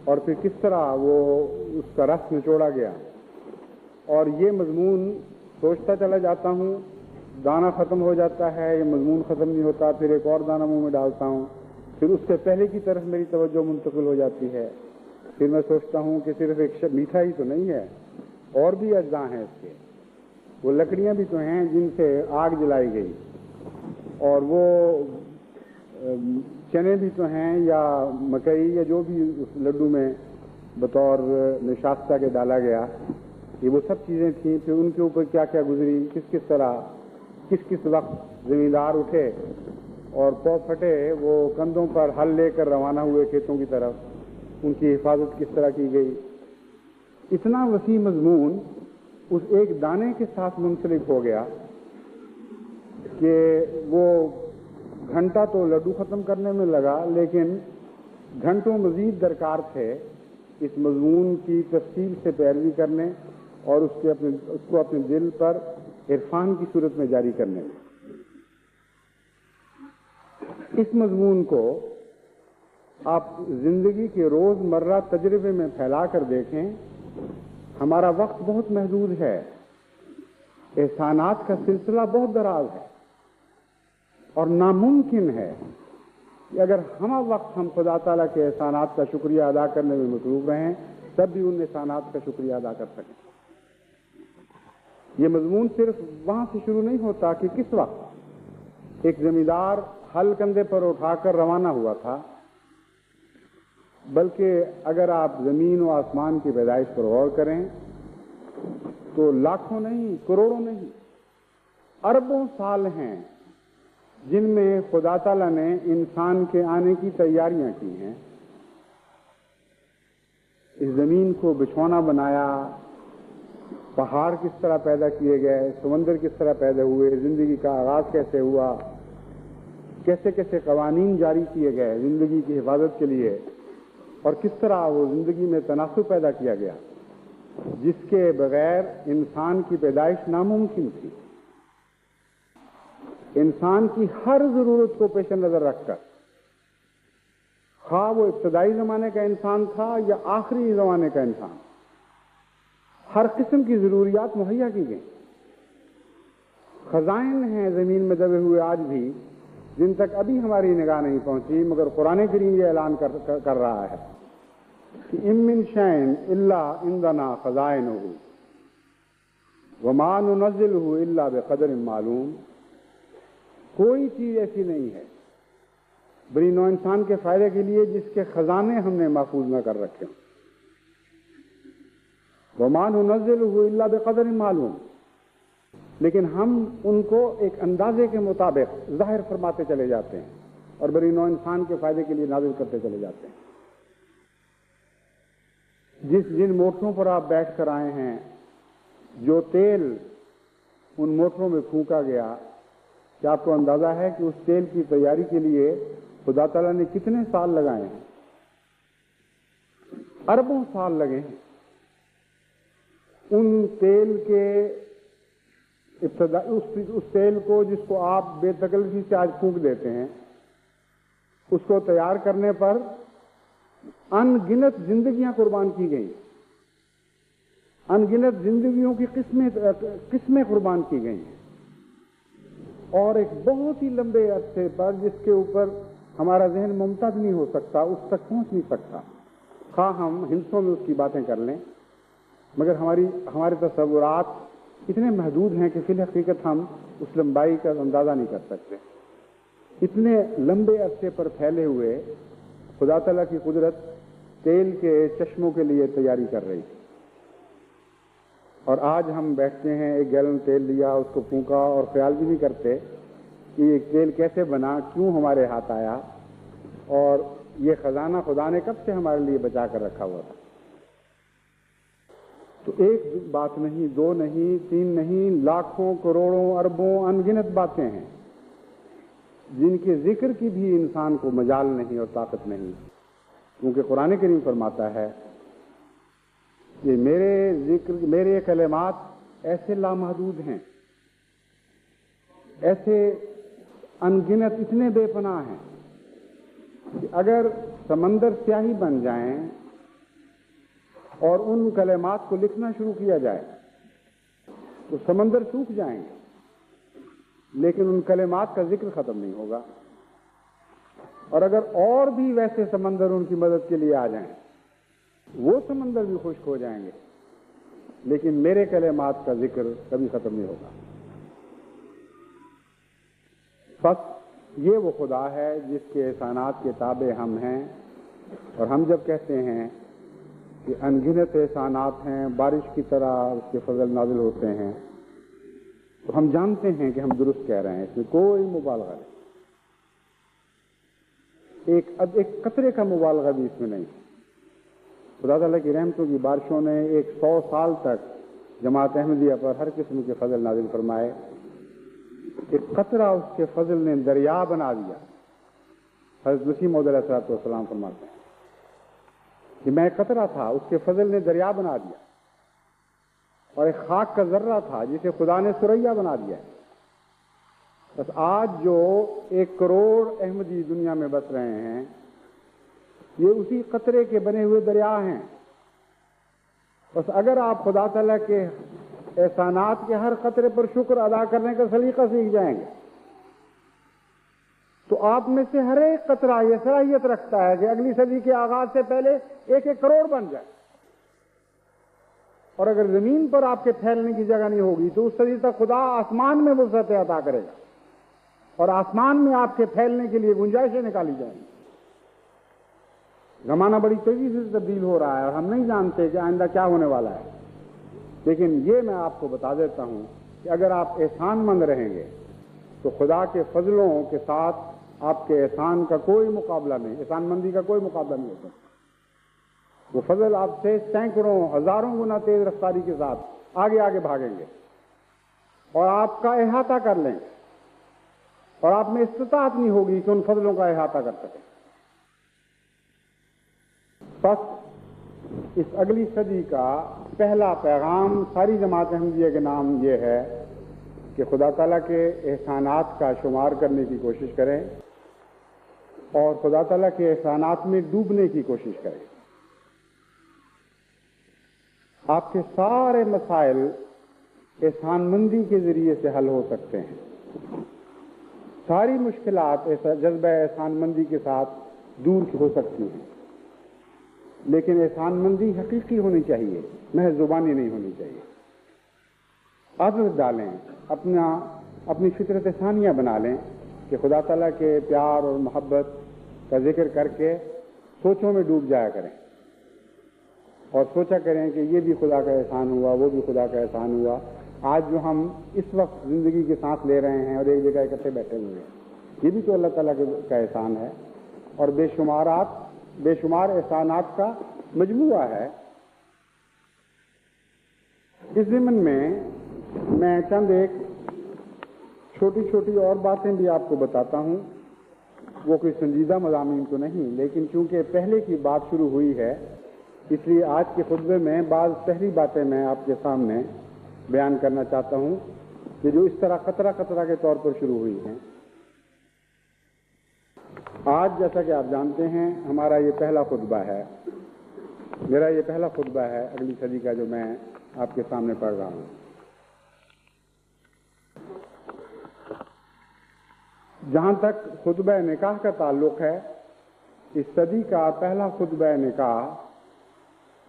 اور پھر کس طرح وہ اس کا رس نچوڑا گیا۔ اور یہ مضمون سوچتا چلا جاتا ہوں، دانہ ختم ہو جاتا ہے، یہ مضمون ختم نہیں ہوتا، پھر ایک اور دانہ منہ میں ڈالتا ہوں، پھر اس سے پہلے کی طرف میری توجہ منتقل ہو جاتی ہے، پھر میں سوچتا ہوں کہ صرف ایک میٹھا ہی تو نہیں ہے، اور بھی اجزاء ہیں اس کے، وہ لکڑیاں بھی تو ہیں جن سے آگ جلائی گئی، اور وہ چنے بھی تو ہیں یا مکئی یا جو بھی اس لڈو میں بطور نشاستہ کے ڈالا گیا، یہ وہ سب چیزیں تھیں۔ پھر ان کے اوپر کیا کیا گزری، کس طرح کس وقت زمیندار اٹھے اور پاؤ پھٹے وہ کندھوں پر ہل لے کر روانہ ہوئے کھیتوں کی طرف، ان کی حفاظت کس طرح کی گئی۔ اتنا وسیع مضمون اس ایک دانے کے ساتھ منسلک ہو گیا کہ وہ گھنٹہ تو لڈو ختم کرنے میں لگا، لیکن گھنٹوں مزید درکار تھے اس مضمون کی تفصیل سے پیروی کرنے اور اس کو اپنے دل پر عرفان کی صورت میں جاری کرنے میں۔ اس مضمون کو آپ زندگی کے روز مرہ تجربے میں پھیلا کر دیکھیں، ہمارا وقت بہت محدود ہے، احسانات کا سلسلہ بہت دراز ہے، اور ناممکن ہے کہ اگر ہمہ وقت ہم خدا تعالیٰ کے احسانات کا شکریہ ادا کرنے میں مصروف رہیں تب بھی ان احسانات کا شکریہ ادا کر سکیں۔ یہ مضمون صرف وہاں سے شروع نہیں ہوتا کہ کس وقت ایک زمیندار ہل کندھے پر اٹھا کر روانہ ہوا تھا، بلکہ اگر آپ زمین و آسمان کی پیدائش پر غور کریں تو لاکھوں نہیں، کروڑوں نہیں، اربوں سال ہیں جن میں خدا تعالیٰ نے انسان کے آنے کی تیاریاں کی ہیں۔ اس زمین کو بچھونا بنایا، پہاڑ کس طرح پیدا کیے گئے، سمندر کس طرح پیدا ہوئے، زندگی کا آغاز کیسے ہوا، کیسے کیسے قوانین جاری کیے گئے زندگی کی حفاظت کے لیے، اور کس طرح وہ زندگی میں تناسب پیدا کیا گیا جس کے بغیر انسان کی پیدائش ناممکن تھی۔ انسان کی ہر ضرورت کو پیش نظر رکھ کر، خواہ وہ ابتدائی زمانے کا انسان تھا یا آخری زمانے کا انسان، ہر قسم کی ضروریات مہیا کی گئیں۔ خزائن ہیں زمین میں دبے ہوئے آج بھی جن تک ابھی ہماری نگاہ نہیں پہنچی، مگر قرآن کریم یہ اعلان کر رہا ہے کہ ان من شیء الا عندنا خزائنہ وما ننزلہ الا بقدر معلوم. کوئی چیز ایسی نہیں ہے بنی نوع انسان کے فائدے کے لیے جس کے خزانے ہم نے محفوظ نہ کر رکھے. وما ننزلہ الا بقدر معلوم، لیکن ہم ان کو ایک اندازے کے مطابق ظاہر فرماتے چلے جاتے ہیں اور بنی نوع انسان کے فائدے کے لیے نازل کرتے چلے جاتے ہیں. جن موٹروں پر آپ بیٹھ کر آئے ہیں، جو تیل ان موٹروں میں پھونکا گیا، کیا آپ کو اندازہ ہے کہ اس تیل کی تیاری کے لیے خدا تعالیٰ نے کتنے سال لگائے ہیں؟ اربوں سال لگے ہیں. ان تیل کے اس تیل کو جس کو آپ بے تکلفی سے آج پھونک دیتے ہیں، اس کو تیار کرنے پر ان گنت زندگیاں قربان کی گئیں، ان گنت زندگیوں کی قسمیں قربان کی گئی ہیں. اور ایک بہت ہی لمبے عرصے پر جس کے اوپر ہمارا ذہن ممتد نہیں ہو سکتا، اس تک پہنچ نہیں سکتا، خواہ ہم ہندسوں میں اس کی باتیں کر لیں، مگر ہمارے تصورات اتنے محدود ہیں کہ فی الحقیقت ہم اس لمبائی کا اندازہ نہیں کر سکتے. اتنے لمبے عرصے پر پھیلے ہوئے خدا تعالیٰ کی قدرت تیل کے چشموں کے لیے تیاری کر رہی تھی. اور آج ہم بیٹھتے ہیں، ایک گیلن تیل لیا، اس کو پھونکا، اور خیال بھی نہیں کرتے کہ یہ تیل کیسے بنا، کیوں ہمارے ہاتھ آیا، اور یہ خزانہ خدا نے کب سے ہمارے لیے بچا کر رکھا ہوا تھا. تو ایک بات نہیں، دو نہیں، تین نہیں، لاکھوں، کروڑوں، اربوں، ان گنت باتیں ہیں جن کے ذکر کی بھی انسان کو مجال نہیں اور طاقت نہیں، کیونکہ قرآن کریم فرماتا ہے کہ میرے کلمات ایسے لامحدود ہیں، ایسے ان گنت، اتنے بے پناہ ہیں کہ اگر سمندر سیاہی بن جائیں اور ان کلمات کو لکھنا شروع کیا جائے تو سمندر سوکھ جائیں گے، لیکن ان کلمات کا ذکر ختم نہیں ہوگا. اور اگر اور بھی ویسے سمندر ان کی مدد کے لیے آ جائیں، وہ سمندر بھی خشک ہو جائیں گے، لیکن میرے کلمات کا ذکر کبھی ختم نہیں ہوگا. بس یہ وہ خدا ہے جس کے احسانات کے تابع ہم ہیں. اور ہم جب کہتے ہیں کہ ان گنت احسانات ہیں، بارش کی طرح اس کے فضل نازل ہوتے ہیں، تو ہم جانتے ہیں کہ ہم درست کہہ رہے ہیں، اس میں کوئی مبالغہ نہیں، ایک قطرے کا مبالغہ بھی اس میں نہیں. خدا تعالیٰ کی رحمتوں کی بارشوں نے 100 سال تک جماعت احمدیہ پر ہر قسم کے فضل نازل فرمائے. ایک قطرہ اس کے فضل نے دریا بنا دیا. حضرت مسیح موعود علیہ الصلوۃ والسلام فرماتے ہیں کہ میں قطرہ تھا، اس کے فضل نے دریا بنا دیا، اور ایک خاک کا ذرہ تھا جسے خدا نے ثریا بنا دیا. بس آج جو 1 کروڑ احمدی دنیا میں بس رہے ہیں، یہ اسی قطرے کے بنے ہوئے دریا ہیں. بس اگر آپ خدا تعالیٰ کے احسانات کے ہر قطرے پر شکر ادا کرنے کا سلیقہ سیکھ جائیں گے تو آپ میں سے ہر ایک قطرہ یہ صلاحیت رکھتا ہے کہ اگلی صدی کے آغاز سے پہلے 1 کروڑ بن جائے. اور اگر زمین پر آپ کے پھیلنے کی جگہ نہیں ہوگی تو اس صدی تک خدا آسمان میں وسعت عطا کرے گا، اور آسمان میں آپ کے پھیلنے کے لیے گنجائشیں نکالی جائیں گی. زمانہ بڑی تیزی سے تبدیل ہو رہا ہے اور ہم نہیں جانتے کہ آئندہ کیا ہونے والا ہے، لیکن یہ میں آپ کو بتا دیتا ہوں کہ اگر آپ احسان مند رہیں گے تو خدا کے فضلوں کے ساتھ آپ کے احسان کا کوئی مقابلہ نہیں، احسان مندی کا کوئی مقابلہ نہیں ہو سکتا. وہ فضل آپ سے سینکڑوں ہزاروں گنا تیز رفتاری کے ساتھ آگے آگے بھاگیں گے اور آپ کا احاطہ کر لیں گے، اور آپ میں استطاعت نہیں ہوگی کہ ان فضلوں کا احاطہ کر سکیں. بس اس اگلی صدی کا پہلا پیغام ساری جماعت احمدیہ کے نام یہ ہے کہ خدا تعالیٰ کے احسانات کا شمار کرنے کی کوشش کریں اور خدا تعالیٰ کے احسانات میں ڈوبنے کی کوشش کریں. آپ کے سارے مسائل احسان مندی کے ذریعے سے حل ہو سکتے ہیں. ساری مشکلات جذبہ احسان مندی کے ساتھ دور ہو سکتی ہیں، لیکن احسان مندی حقیقی ہونی چاہیے، محض زبانی نہیں ہونی چاہیے۔ عادت ڈالیں، اپنی فطرت ثانیہ بنا لیں کہ خدا تعالیٰ کے پیار اور محبت کا ذکر کر کے سوچوں میں ڈوب جایا کریں اور سوچا کریں کہ یہ بھی خدا کا احسان ہوا، وہ بھی خدا کا احسان ہوا۔ آج جو ہم اس وقت زندگی کی سانس لے رہے ہیں اور ایک جگہ اکٹھے بیٹھے ہوئے ہیں، یہ بھی تو اللہ تعالیٰ کا احسان ہے، اور بے شمار احسانات کا مجموعہ ہے۔ اس ضمن میں چند ایک چھوٹی اور باتیں بھی آپ کو بتاتا ہوں، وہ کوئی سنجیدہ مضامین تو نہیں، لیکن چونکہ پہلے کی بات شروع ہوئی ہے اس لیے آج کے خطبے میں بعض پہلی باتیں میں آپ کے سامنے بیان کرنا چاہتا ہوں کہ جو اس طرح قطرہ کے طور پر شروع ہوئی ہیں۔ آج جیسا کہ آپ جانتے ہیں ہمارا یہ پہلا خطبہ ہے، میرا یہ پہلا خطبہ ہے اگلی صدی کا جو میں آپ کے سامنے پڑھ رہا ہوں۔ جہاں تک خطبہ نکاح کا تعلق ہے، اس صدی کا پہلا خطبہ نکاح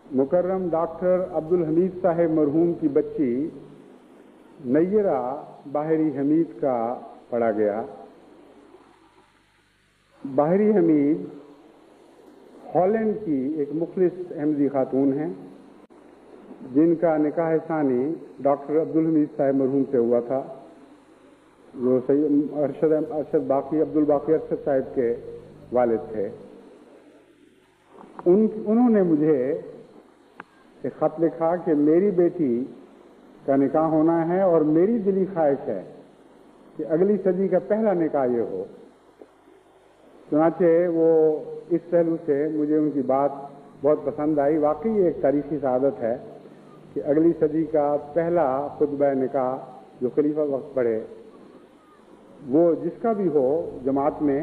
مکرم ڈاکٹر عبدالحمید صاحب مرحوم کی بچی نیرہ باہری حمید کا پڑھا گیا۔ باہری حمید ہالینڈ کی ایک مخلص احمدی خاتون ہیں جن کا نکاح ثانی ڈاکٹر عبدالحمید صاحب مرحوم سے ہوا تھا، جو سید ارشد باقی عبدالباقی ارشد صاحب کے والد تھے۔ انہوں نے مجھے ایک خط لکھا کہ میری بیٹی کا نکاح ہونا ہے اور میری دلی خواہش ہے کہ اگلی صدی کا پہلا نکاح یہ ہو۔ چنانچہ وہ اس پہلو سے مجھے ان کی بات بہت پسند آئی۔ واقعی ایک تاریخی سعادت ہے کہ اگلی صدی کا پہلا خطبہ نکاح جو خلیفہ وقت پڑھے، وہ جس کا بھی ہو جماعت میں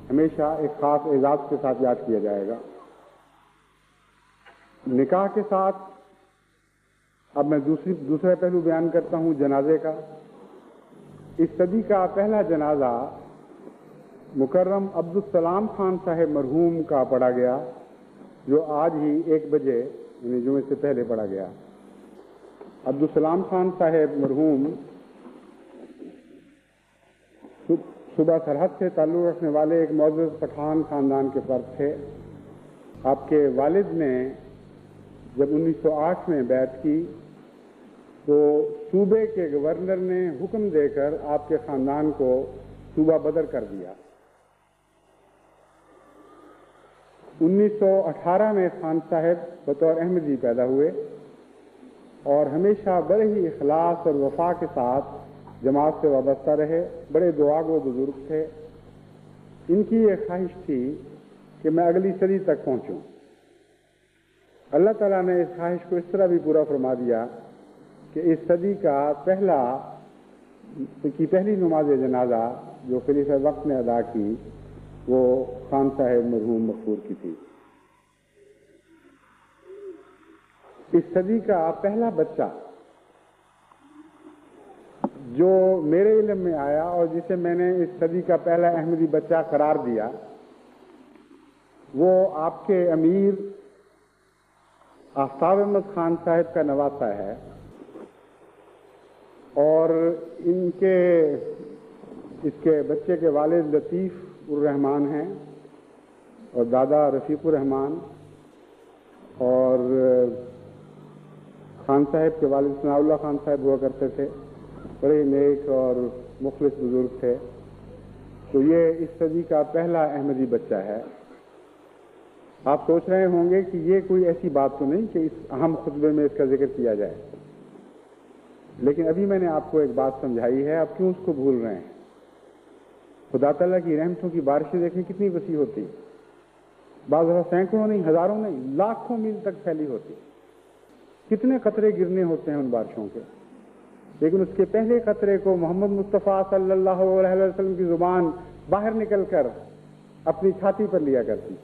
ہمیشہ ایک خاص اعزاز کے ساتھ یاد کیا جائے گا۔ نکاح کے ساتھ اب میں دوسرا پہلو بیان کرتا ہوں جنازے کا۔ اس صدی کا پہلا جنازہ مکرم عبدالسلام خان صاحب مرحوم کا پڑھا گیا، جو آج ہی 1 بجے یعنی جمعے سے پہلے پڑھا گیا۔ عبدالسلام خان صاحب مرحوم صوبہ سرحد سے تعلق رکھنے والے ایک معزز پٹھان خاندان کے فرد تھے۔ آپ کے والد نے جب 1908 میں بیعت کی تو صوبے کے گورنر نے حکم دے کر آپ کے خاندان کو صوبہ بدر کر دیا۔ 1918 میں خان صاحب بطور احمدی پیدا ہوئے اور ہمیشہ بڑے ہی اخلاص اور وفا کے ساتھ جماعت سے وابستہ رہے۔ بڑے دعاگو بزرگ تھے۔ ان کی یہ خواہش تھی کہ میں اگلی صدی تک پہنچوں۔ اللہ تعالیٰ نے اس خواہش کو اس طرح بھی پورا فرما دیا کہ اس صدی کا پہلی نماز جنازہ جو خلیفہ وقت نے ادا کی وہ خان صاحب مرحوم مغفور کی تھی۔ اس صدی کا پہلا بچہ جو میرے علم میں آیا اور جسے میں نے اس صدی کا پہلا احمدی بچہ قرار دیا، وہ آپ کے امیر آفتاب احمد خان صاحب کا نواسا ہے، اور اس کے بچے کے والد لطیف الرحمان ہیں اور دادا رفیق الرحمان، اور خان صاحب کے والد ثناء اللہ خان صاحب ہوا کرتے تھے، بڑے نیک اور مخلص بزرگ تھے۔ تو یہ اس صدی کا پہلا احمدی بچہ ہے۔ آپ سوچ رہے ہوں گے کہ یہ کوئی ایسی بات تو نہیں کہ اس اہم خطبے میں اس کا ذکر کیا جائے، لیکن ابھی میں نے آپ کو ایک بات سمجھائی ہے، آپ کیوں اس کو بھول رہے ہیں؟ خدا تعالیٰ کی رحمتوں کی بارشیں دیکھیں کتنی وسیع ہوتی، بعض سینکڑوں نہیں، ہزاروں نہیں، لاکھوں میل تک پھیلی ہوتی۔ کتنے قطرے گرنے ہوتے ہیں ان بارشوں کے، لیکن اس کے پہلے قطرے کو محمد مصطفیٰ صلی اللہ علیہ وسلم کی زبان باہر نکل کر اپنی چھاتی پر لیا کرتی،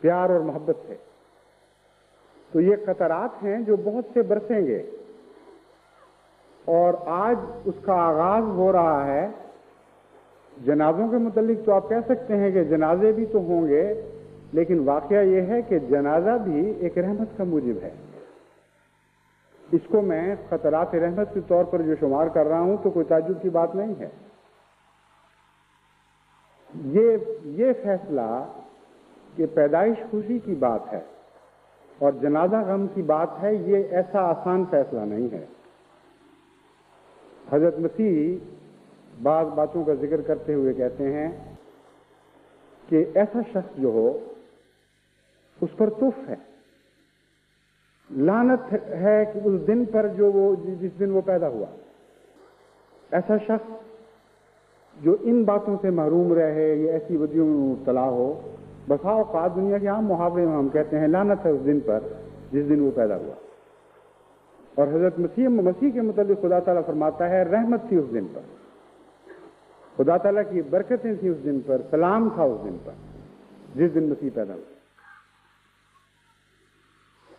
پیار اور محبت سے۔ تو یہ قطرات ہیں جو بہت سے برسیں گے، اور آج اس کا آغاز ہو رہا ہے جنازوں کے متعلق تو آپ کہہ سکتے ہیں کہ جنازے بھی تو ہوں گے، لیکن واقعہ یہ ہے کہ جنازہ بھی ایک رحمت کا موجب ہے۔ اس کو میں خطرات رحمت کے طور پر جو شمار کر رہا ہوں تو کوئی تعجب کی بات نہیں ہے۔ یہ فیصلہ کہ پیدائش خوشی کی بات ہے اور جنازہ غم کی بات ہے، یہ ایسا آسان فیصلہ نہیں ہے۔ حضرت مسیح بعض باتوں کا ذکر کرتے ہوئے کہتے ہیں کہ ایسا شخص جو ہو اس پر تف ہے، لعنت ہے کہ اس دن پر جس دن وہ پیدا ہوا۔ ایسا شخص جو ان باتوں سے محروم رہے یا ایسی بدیوں میں مبتلا ہو، بسا اوقات دنیا کے عام محاورے میں ہم کہتے ہیں لعنت ہے اس دن پر جس دن وہ پیدا ہوا۔ اور حضرت مسیح کے متعلق خدا تعالیٰ فرماتا ہے رحمت تھی اس دن پر، خدا تعالیٰ کی برکتیں تھیں اس دن پر، سلام تھا اس دن پر جس دن مسیح پیدا ہوا۔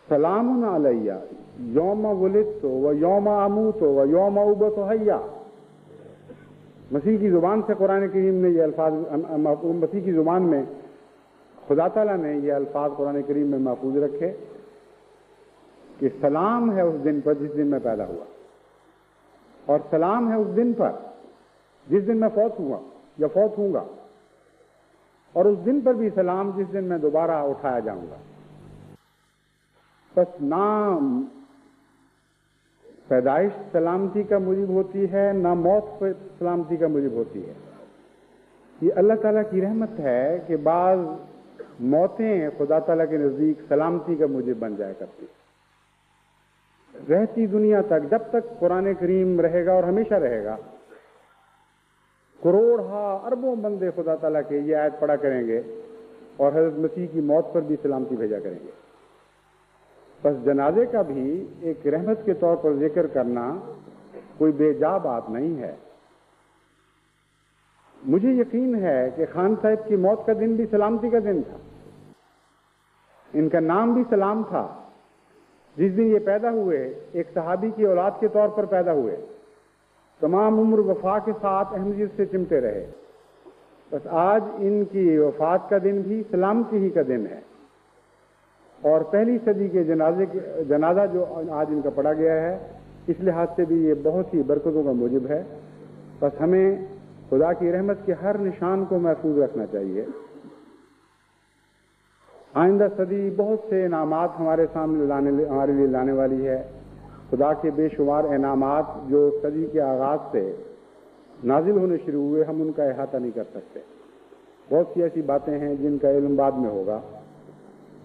سلام علیہ یوم ولدت و یوم اموت و یوم ابعث حیا۔ مسیح کی زبان سے قرآن کریم میں یہ الفاظ، مسیح کی زبان میں خدا تعالیٰ نے یہ الفاظ قرآن کریم میں محفوظ رکھے کہ سلام ہے اس دن پر جس دن میں پیدا ہوا، اور سلام ہے اس دن پر جس دن میں فوت ہوا یا فوت ہوں گا، اور اس دن پر بھی سلام جس دن میں دوبارہ اٹھایا جاؤں گا۔ بس نہ پیدائش سلامتی کا موجب ہوتی ہے، نہ موت سلامتی کا موجب ہوتی ہے۔ یہ اللہ تعالیٰ کی رحمت ہے کہ بعض موتیں خدا تعالیٰ کے نزدیک سلامتی کا موجب بن جایا کرتی رہتی دنیا تک، جب تک قرآن کریم رہے گا اور ہمیشہ رہے گا۔ کروڑ اربوں بندے خدا تعالیٰ کے یہ آیت پڑھا کریں گے اور حضرت مسیح کی موت پر بھی سلامتی بھیجا کریں گے۔ بس جنازے کا بھی ایک رحمت کے طور پر ذکر کرنا کوئی بے جا بات نہیں ہے۔ مجھے یقین ہے کہ خان صاحب کی موت کا دن بھی سلامتی کا دن تھا، ان کا نام بھی سلام تھا۔ جس دن یہ پیدا ہوئے ایک صحابی کی اولاد کے طور پر پیدا ہوئے، تمام عمر وفا کے ساتھ احمدیت سے چمٹے رہے۔ بس آج ان کی وفات کا دن بھی سلامتی ہی کا دن ہے، اور پہلی صدی کے جنازہ جو آج ان کا پڑھا گیا ہے، اس لحاظ سے بھی یہ بہت ہی برکتوں کا موجب ہے۔ بس ہمیں خدا کی رحمت کے ہر نشان کو محفوظ رکھنا چاہیے۔ آئندہ صدی بہت سے انعامات ہمارے سامنے ہمارے لیے لانے والی ہے۔ خدا کے بے شمار انعامات جو صدی کے آغاز سے نازل ہونے شروع ہوئے، ہم ان کا احاطہ نہیں کر سکتے۔ بہت سی ایسی باتیں ہیں جن کا علم بعد میں ہوگا،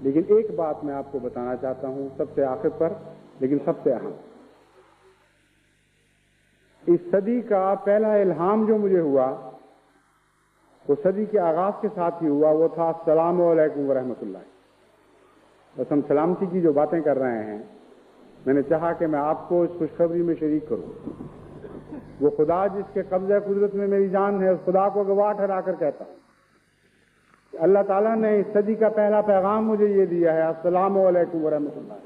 لیکن ایک بات میں آپ کو بتانا چاہتا ہوں سب سے آخر پر، لیکن سب سے اہم۔ اس صدی کا پہلا الہام جو مجھے ہوا وہ صدی کے آغاز کے ساتھ ہی ہوا، وہ تھا السلام علیکم ورحمۃ اللہ۔ بس ہم سلامتی کی جو باتیں کر رہے ہیں، میں نے چاہا کہ میں آپ کو اس خوشخبری میں شریک کروں۔ وہ خدا جس کے قبضہ قدرت میں میری جان ہے، اس خدا کو گواہ ٹھہرا کر کہتا ہوں کہ اللہ تعالیٰ نے اس صدی کا پہلا پیغام مجھے یہ دیا ہے، السلام علیکم ورحمۃ اللہ۔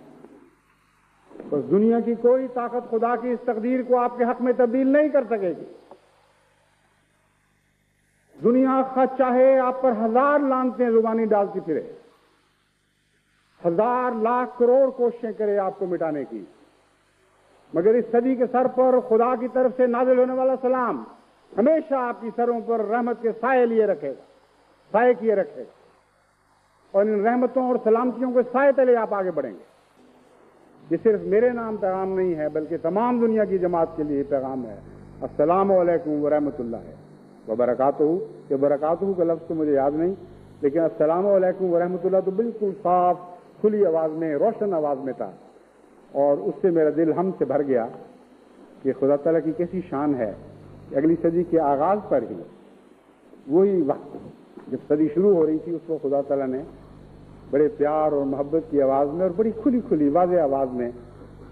بس دنیا کی کوئی طاقت خدا کی اس تقدیر کو آپ کے حق میں تبدیل نہیں کر سکے گی۔ دنیا خواہ چاہے آپ پر 1000 لعنتیں زبانی ڈالتی پھرے، 1000 لاکھ کروڑ کوششیں کرے آپ کو مٹانے کی، مگر اس صدی کے سر پر خدا کی طرف سے نازل ہونے والا سلام ہمیشہ آپ کی سروں پر رحمت کے سائے لیے رکھے گا، سائے کیے رکھے گا، اور ان رحمتوں اور سلامتیوں کے سائے تلے آپ آگے بڑھیں گے۔ یہ صرف میرے نام پیغام نہیں ہے، بلکہ تمام دنیا کی جماعت کے لیے پیغام ہے۔ السلام علیکم ورحمۃ اللہ وبرکاتہ۔ یہ برکاتہ کا لفظ تو مجھے یاد نہیں، لیکن السلام علیکم ورحمۃ اللہ تو بالکل صاف کھلی آواز میں، روشن آواز میں تھا، اور اس سے میرا دل ہم سے بھر گیا کہ خدا تعالیٰ کی کیسی شان ہے کہ اگلی صدی کے آغاز پر ہی، وہی وقت جب صدی شروع ہو رہی تھی، اس کو خدا تعالیٰ نے بڑے پیار اور محبت کی آواز میں اور بڑی کھلی کھلی واضح آواز میں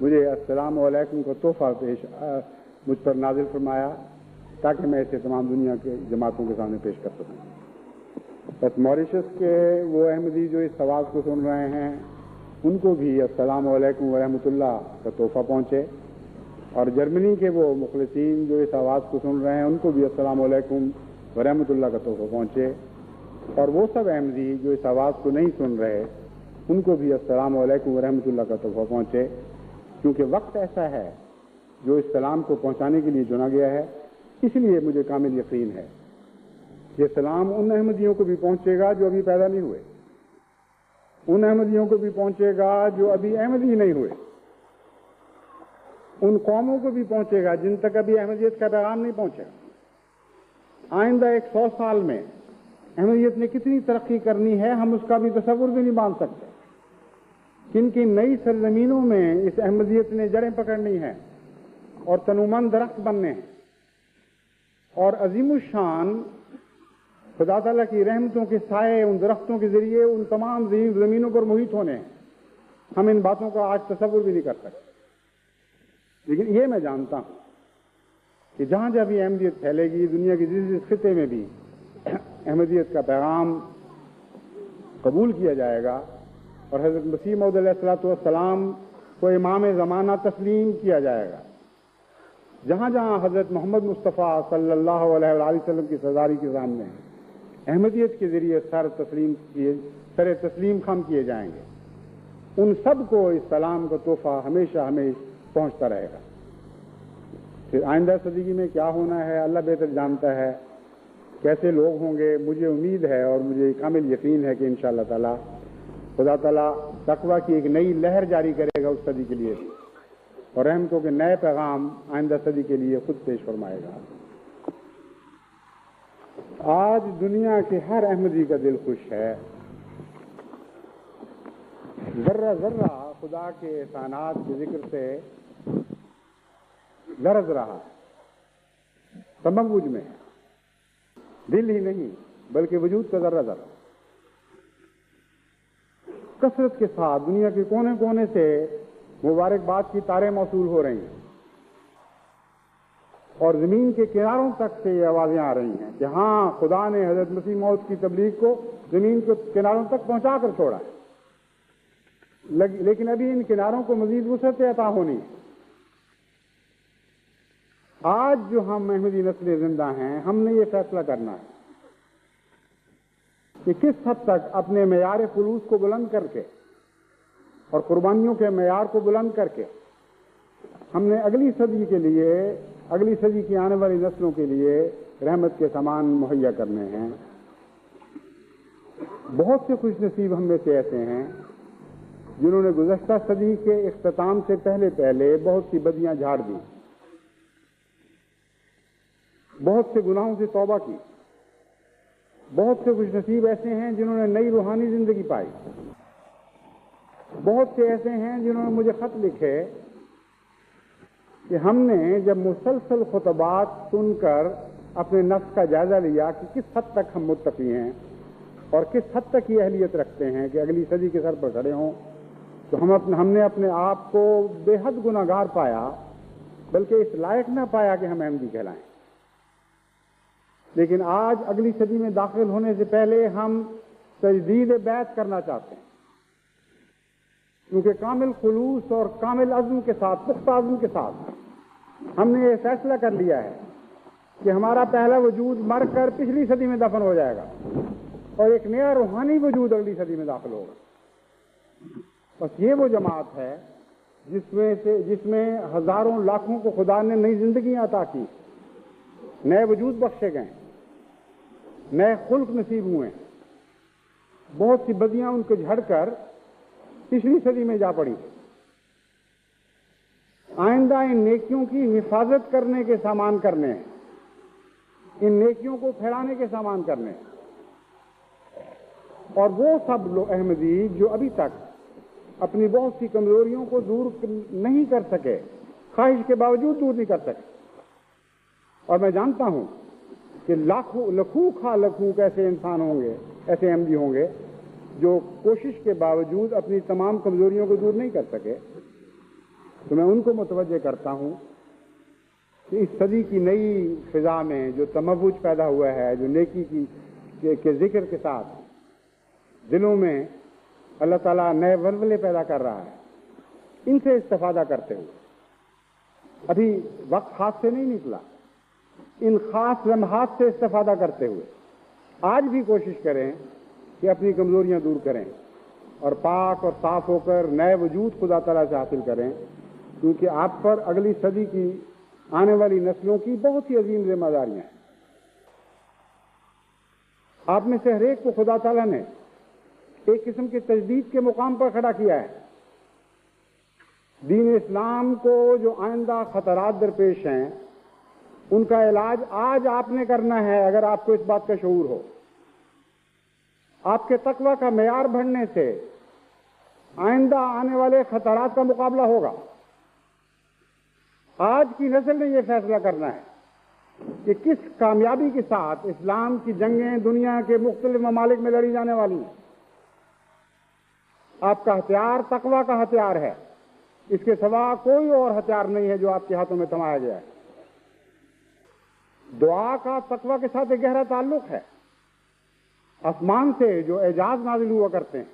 مجھے السلام علیکم کا تحفہ مجھ پر نازل فرمایا، تاکہ میں اسے تمام دنیا کے جماعتوں کے سامنے پیش کر سکوں۔ بس موریشس کے وہ احمدی جو اس آواز کو سن رہے ہیں، ان کو بھی السلام علیکم ورحمۃ اللہ کا تحفہ پہنچے، اور جرمنی کے وہ مخلصین جو اس آواز کو سن رہے ہیں، ان کو بھی السلام علیکم و رحمۃ اللہ کا تحفہ پہنچے، اور وہ سب احمدی جو اس آواز کو نہیں سن رہے ان کو بھی السلام علیکم و رحمۃ اللہ کا تحفہ پہنچے، کیونکہ وقت ایسا ہے جو اس سلام کو پہنچانے کے لیے چنا گیا ہے۔ اس لیے مجھے کامل یقین ہے یہ سلام ان احمدیوں کو بھی پہنچے گا جو ابھی پیدا نہیں ہوئے، ان احمدیوں کو بھی پہنچے گا جو ابھی احمدی نہیں ہوئے، ان قوموں کو بھی پہنچے گا جن تک ابھی احمدیت کا پیغام نہیں پہنچا۔ آئندہ 100 سال میں احمدیت نے کتنی ترقی کرنی ہے ہم اس کا بھی تصور بھی نہیں باندھ سکتے۔ کن کن نئی سرزمینوں میں اس احمدیت نے جڑیں پکڑنی ہیں اور تنومند درخت بننے ہیں، اور عظیم الشان خدا تعالیٰ کی رحمتوں کے سائے ان درختوں کے ذریعے ان تمام زمینوں پر محیط ہونے ہیں۔ ہم ان باتوں کا آج تصور بھی نہیں کر سکتے، لیکن یہ میں جانتا ہوں کہ جہاں جہاں بھی احمدیت پھیلے گی، دنیا کے جس خطے میں بھی احمدیت کا پیغام قبول کیا جائے گا اور حضرت مسیح موعود علیہ الصلوۃ والسلام کو امام زمانہ تسلیم کیا جائے گا، جہاں جہاں حضرت محمد مصطفیٰ صلی اللہ علیہ وآلہ وسلم کی سرداری کے سامنے احمدیت کے ذریعے سر تسلیم خم کیے جائیں گے، ان سب کو اس سلام کا تحفہ ہمیشہ پہنچتا رہے گا۔ پھر آئندہ صدی میں کیا ہونا ہے اللہ بہتر جانتا ہے، کیسے لوگ ہوں گے۔ مجھے امید ہے اور مجھے کامل یقین ہے کہ انشاءاللہ تعالی خدا تعالیٰ تقویٰ کی ایک نئی لہر جاری کرے گا اس صدی کے لیے بھی، اور رحمتوں کے نئے پیغام آئندہ صدی کے لیے خود پیش فرمائے گا۔ آج دنیا کے ہر احمدی کا دل خوش ہے، ذرہ ذرہ خدا کے احسانات کے ذکر سے لرز رہا ہے، تموج میں ہے، دل ہی نہیں بلکہ وجود کا ذرہ ذرہ کثرت کے ساتھ دنیا کے کونے کونے سے مبارکباد کی تاریں موصول ہو رہی ہیں، اور زمین کے کناروں تک سے یہ آوازیں آ رہی ہیں کہ ہاں خدا نے حضرت مسیح موعود کی تبلیغ کو زمین کے کناروں تک پہنچا کر چھوڑا ہے، لیکن ابھی ان کناروں کو مزید وسعت عطا ہونی ہے۔ آج جو ہم احمدی نسلیں زندہ ہیں، ہم نے یہ فیصلہ کرنا ہے کہ کس حد تک اپنے معیار خلوص کو بلند کر کے اور قربانیوں کے معیار کو بلند کر کے ہم نے اگلی صدی کے لیے، اگلی صدی کی آنے والی نسلوں کے لیے رحمت کے سامان مہیا کرنے ہیں۔ بہت سے خوش نصیب ہم میں سے ایسے ہیں جنہوں نے گزشتہ صدی کے اختتام سے پہلے بہت سی بدیاں جھاڑ دی، بہت سے گناہوں سے توبہ کی۔ بہت سے خوش نصیب ایسے ہیں جنہوں نے نئی روحانی زندگی پائی۔ بہت سے ایسے ہیں جنہوں نے مجھے خط لکھے کہ ہم نے جب مسلسل خطبات سن کر اپنے نفس کا جائزہ لیا کہ کس حد تک ہم متقی ہیں اور کس حد تک یہ اہلیت رکھتے ہیں کہ اگلی صدی کے سر پر کھڑے ہوں، تو ہم نے اپنے آپ کو بے حد گناہگار پایا، بلکہ اس لائق نہ پایا کہ ہم احمدی کہلائیں۔ لیکن آج اگلی صدی میں داخل ہونے سے پہلے ہم تجدید بیعت کرنا چاہتے ہیں، کیونکہ کامل خلوص اور کامل عزم کے ساتھ، پختہ عزم کے ساتھ ہم نے یہ فیصلہ کر لیا ہے کہ ہمارا پہلا وجود مر کر پچھلی صدی میں دفن ہو جائے گا اور ایک نیا روحانی وجود اگلی صدی میں داخل ہوگا۔ بس یہ وہ جماعت ہے جس میں ہزاروں لاکھوں کو خدا نے نئی زندگیاں عطا کی، نئے وجود بخشے گئے، نئے خلق نصیب ہوئے، بہت سی بدیاں ان کو جھڑ کر پچھلی صدی میں جا پڑی۔ آئندہ ان نیکیوں کی حفاظت کرنے کے سامان کرنے ہیں، ان نیکیوں کو پھیلانے کے سامان کرنے ہیں، اور وہ سب لوگ احمدی جو ابھی تک اپنی بہت سی کمزوریوں کو دور نہیں کر سکے، خواہش کے باوجود دور نہیں کر سکے، اور میں جانتا ہوں کہ لاکھوں ایسے انسان ہوں گے، ایسے احمدی ہوں گے جو کوشش کے باوجود اپنی تمام کمزوریوں کو دور نہیں کر سکے، تو میں ان کو متوجہ کرتا ہوں کہ اس صدی کی نئی فضا میں جو تموج پیدا ہوا ہے، جو نیکی کے ذکر کے ساتھ دلوں میں اللہ تعالیٰ نئے ولولے پیدا کر رہا ہے، ان سے استفادہ کرتے ہوئے ابھی وقت ہاتھ سے نہیں نکلا، ان خاص لمحات سے استفادہ کرتے ہوئے آج بھی کوشش کریں کہ اپنی کمزوریاں دور کریں اور پاک اور صاف ہو کر نئے وجود خدا تعالیٰ سے حاصل کریں، کیونکہ آپ پر اگلی صدی کی آنے والی نسلوں کی بہت ہی عظیم ذمہ داریاں ہیں۔ آپ میں سے ہر ایک کو خدا تعالیٰ نے ایک قسم کی تجدید کے مقام پر کھڑا کیا ہے۔ دین اسلام کو جو آئندہ خطرات درپیش ہیں ان کا علاج آج آپ نے کرنا ہے، اگر آپ کو اس بات کا شعور ہو۔ آپ کے تقوی کا معیار بڑھنے سے آئندہ آنے والے خطرات کا مقابلہ ہوگا۔ آج کی نسل نے یہ فیصلہ کرنا ہے کہ کس کامیابی کے ساتھ اسلام کی جنگیں دنیا کے مختلف ممالک میں لڑی جانے والی ہیں۔ آپ کا ہتھیار تقوی کا ہتھیار ہے، اس کے سوا کوئی اور ہتھیار نہیں ہے جو آپ کے ہاتھوں میں تھمایا گیا ہے۔ دعا کا تقوی کے ساتھ ایک گہرا تعلق ہے۔ آسمان سے جو اعجاز نازل ہوا کرتے ہیں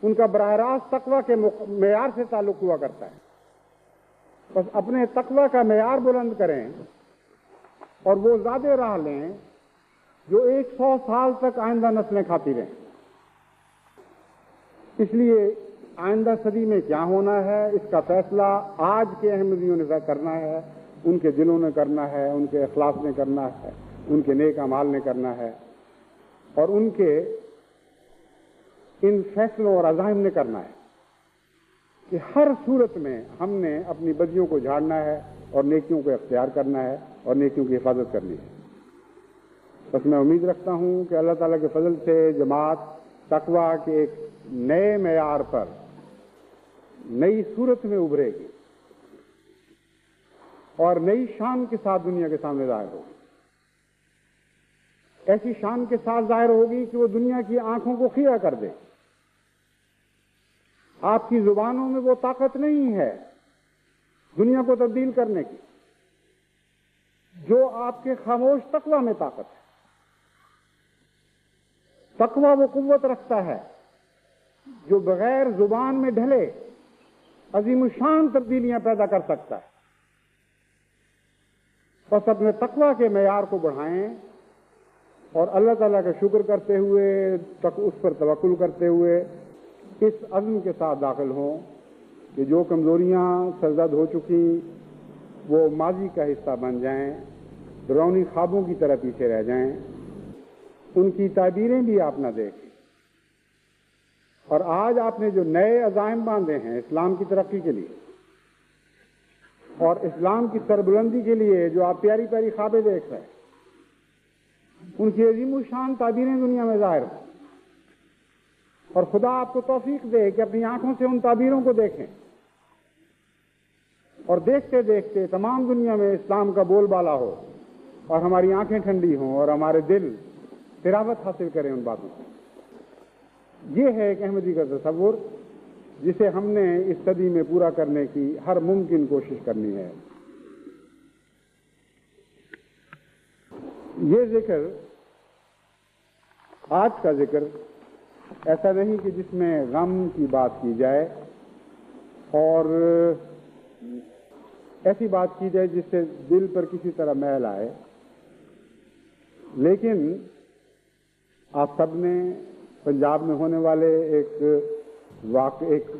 ان کا براہ راست تقوی کے معیار سے تعلق ہوا کرتا ہے۔ بس اپنے تقوی کا معیار بلند کریں اور وہ زیادہ راہ لیں جو 100 سال تک آئندہ نسلیں کھاتی رہیں۔ اس لیے آئندہ صدی میں کیا ہونا ہے اس کا فیصلہ آج کے احمدیوں نے کرنا ہے، ان کے دلوں نے کرنا ہے، ان کے اخلاص نے کرنا ہے، ان کے نیک اعمال نے کرنا ہے، اور ان کے ان فیصلوں اور عزائم نے کرنا ہے کہ ہر صورت میں ہم نے اپنی بدیوں کو جھاڑنا ہے اور نیکیوں کو اختیار کرنا ہے اور نیکیوں کی حفاظت کرنی ہے۔ بس میں امید رکھتا ہوں کہ اللہ تعالیٰ کے فضل سے جماعت تقوی کے ایک نئے معیار پر نئی صورت میں ابھرے گی اور نئی شان کے ساتھ دنیا کے سامنے ظاہر ہوگی۔ ایسی شان کے ساتھ ظاہر ہوگی کہ وہ دنیا کی آنکھوں کو خیرہ کر دے۔ آپ کی زبانوں میں وہ طاقت نہیں ہے دنیا کو تبدیل کرنے کی جو آپ کے خاموش تقوی میں طاقت ہے۔ تقوی وہ قوت رکھتا ہے جو بغیر زبان میں ڈھلے عظیم الشان تبدیلیاں پیدا کر سکتا ہے۔ بس اپنے تقوی کے معیار کو بڑھائیں اور اللہ تعالیٰ کا شکر کرتے ہوئے اس پر توکل کرتے ہوئے اس عزم کے ساتھ داخل ہوں کہ جو کمزوریاں سرزد ہو چکی وہ ماضی کا حصہ بن جائیں، ڈراؤنی خوابوں کی طرح پیچھے رہ جائیں، ان کی تعبیریں بھی آپ نہ دیکھیں، اور آج آپ نے جو نئے عزائم باندھے ہیں اسلام کی ترقی کے لیے اور اسلام کی سربلندی کے لیے جو آپ پیاری پیاری خوابیں دیکھ رہے ہیں ان کی عظیم الشان تعبیریں دنیا میں ظاہر ہیں، اور خدا آپ کو توفیق دے کہ اپنی آنکھوں سے ان تعبیروں کو دیکھیں اور دیکھتے دیکھتے تمام دنیا میں اسلام کا بول بالا ہو اور ہماری آنکھیں ٹھنڈی ہوں اور ہمارے دل تراوت حاصل کریں ان باتوں سے۔ یہ ہے ایک احمدی کا تصور جسے ہم نے اس صدی میں پورا کرنے کی ہر ممکن کوشش کرنی ہے۔ یہ ذکر آج کا ذکر ایسا نہیں کہ جس میں غم کی بات کی جائے اور ایسی بات کی جائے جس سے دل پر کسی طرح میل آئے، لیکن آپ سب نے پنجاب میں ہونے والے ایک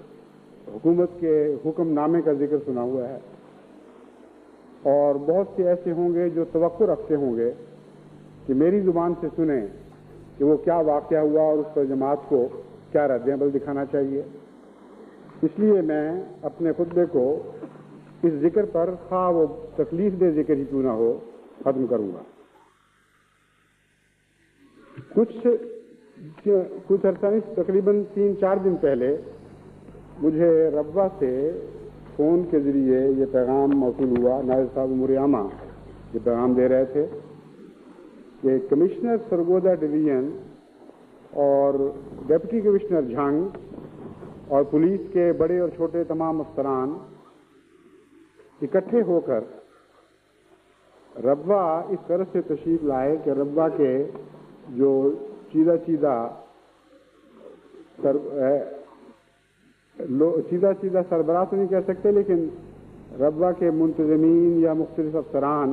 حکومت کے حکم نامے کا ذکر سنا ہوا ہے، اور بہت سے ایسے ہوں گے جو توقع رکھتے ہوں گے کہ میری زبان سے سنیں کہ وہ کیا واقعہ ہوا اور اس پر جماعت کو کیا رد عمل دکھانا چاہیے۔ اس لیے میں اپنے خطبے کو اس ذکر پر خواہ وہ تکلیف دہ ذکر ہی کیوں نہ ہو ختم کروں گا۔ کچھ عرصہ تقریباً 3-4 دن پہلے مجھے ربوہ سے فون کے ذریعے یہ پیغام موصول ہوا، نائب صاحب امور عامہ یہ پیغام دے رہے تھے کہ کمشنر سرگودا ڈویژن اور ڈپٹی کمشنر جھنگ اور پولیس کے بڑے اور چھوٹے تمام افسران اکٹھے ہو کر ربوہ اس طرح سے تشریف لائے کہ ربوہ کے جو سیدھا سربراہ تو نہیں کہہ سکتے، لیکن ربوہ کے منتظمین یا مختلف افسران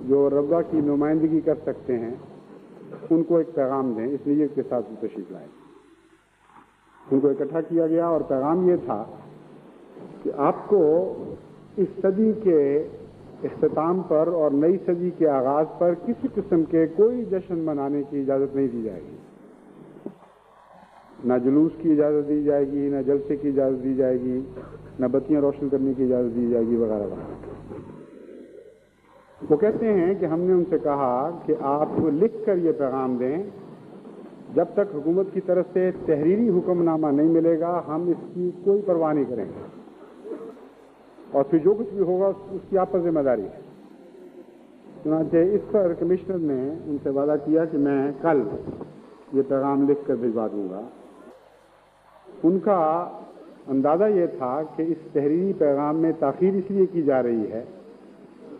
جو ربا کی نمائندگی کر سکتے ہیں ان کو ایک پیغام دیں، اس لیے کے ساتھ تشریف لائے۔ ان کو اکٹھا کیا گیا اور پیغام یہ تھا کہ آپ کو اس صدی کے اختتام پر اور نئی صدی کے آغاز پر کسی قسم کے کوئی جشن منانے کی اجازت نہیں دی جائے گی، نہ جلوس کی اجازت دی جائے گی، نہ جلسے کی اجازت دی جائے گی، نہ بتیاں روشن کرنے کی اجازت دی جائے گی وغیرہ وغیرہ۔ وہ کہتے ہیں کہ ہم نے ان سے کہا کہ آپ لکھ کر یہ پیغام دیں، جب تک حکومت کی طرف سے تحریری حکم نامہ نہیں ملے گا ہم اس کی کوئی پرواہ نہیں کریں گے، اور پھر جو کچھ بھی ہوگا اس کی آپ پر ذمہ داری ہے۔ چنانچہ اس پر کمشنر نے ان سے وعدہ کیا کہ میں کل یہ پیغام لکھ کر بھجوا دوں گا۔ ان کا اندازہ یہ تھا کہ اس تحریری پیغام میں تاخیر اس لیے کی جا رہی ہے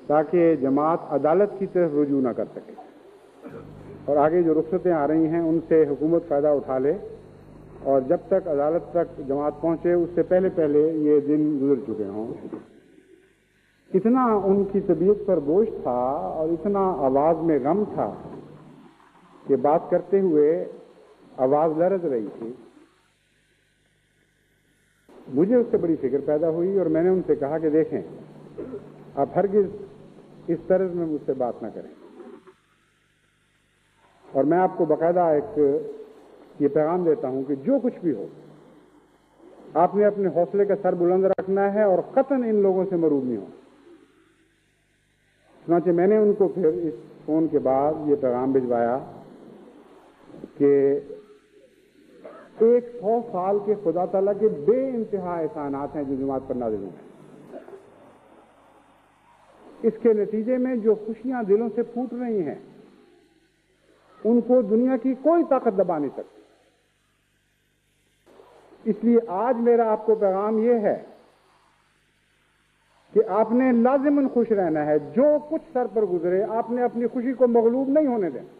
تاکہ جماعت عدالت کی طرف رجوع نہ کر سکے، اور آگے جو رخصتیں آ رہی ہیں ان سے حکومت فائدہ اٹھا لے، اور جب تک عدالت تک جماعت پہنچے اس سے پہلے پہلے یہ دن گزر چکے ہوں۔ اتنا ان کی طبیعت پر بوجھ تھا اور اتنا آواز میں غم تھا کہ بات کرتے ہوئے آواز لرز رہی تھی۔ مجھے اس سے بڑی فکر پیدا ہوئی اور میں نے ان سے کہا کہ دیکھیں، آپ ہرگز اس طرز میں مجھ سے بات نہ کریں، اور میں آپ کو باقاعدہ ایک یہ پیغام دیتا ہوں کہ جو کچھ بھی ہو آپ نے اپنے حوصلے کا سر بلند رکھنا ہے اور قطعاً ان لوگوں سے مروب نہیں ہو۔ چنانچہ میں نے ان کو پھر اس فون کے بعد یہ پیغام بھجوایا کہ 100 سال کے خدا تعالیٰ کے بے انتہا احسانات ہیں جو جماعت پر نازل ہوئے ہیں۔ اس کے نتیجے میں جو خوشیاں دلوں سے پھوٹ رہی ہیں ان کو دنیا کی کوئی طاقت دبا نہیں سکتی۔ اس لیے آج میرا آپ کو پیغام یہ ہے کہ آپ نے لازماً خوش رہنا ہے، جو کچھ سر پر گزرے آپ نے اپنی خوشی کو مغلوب نہیں ہونے دینا۔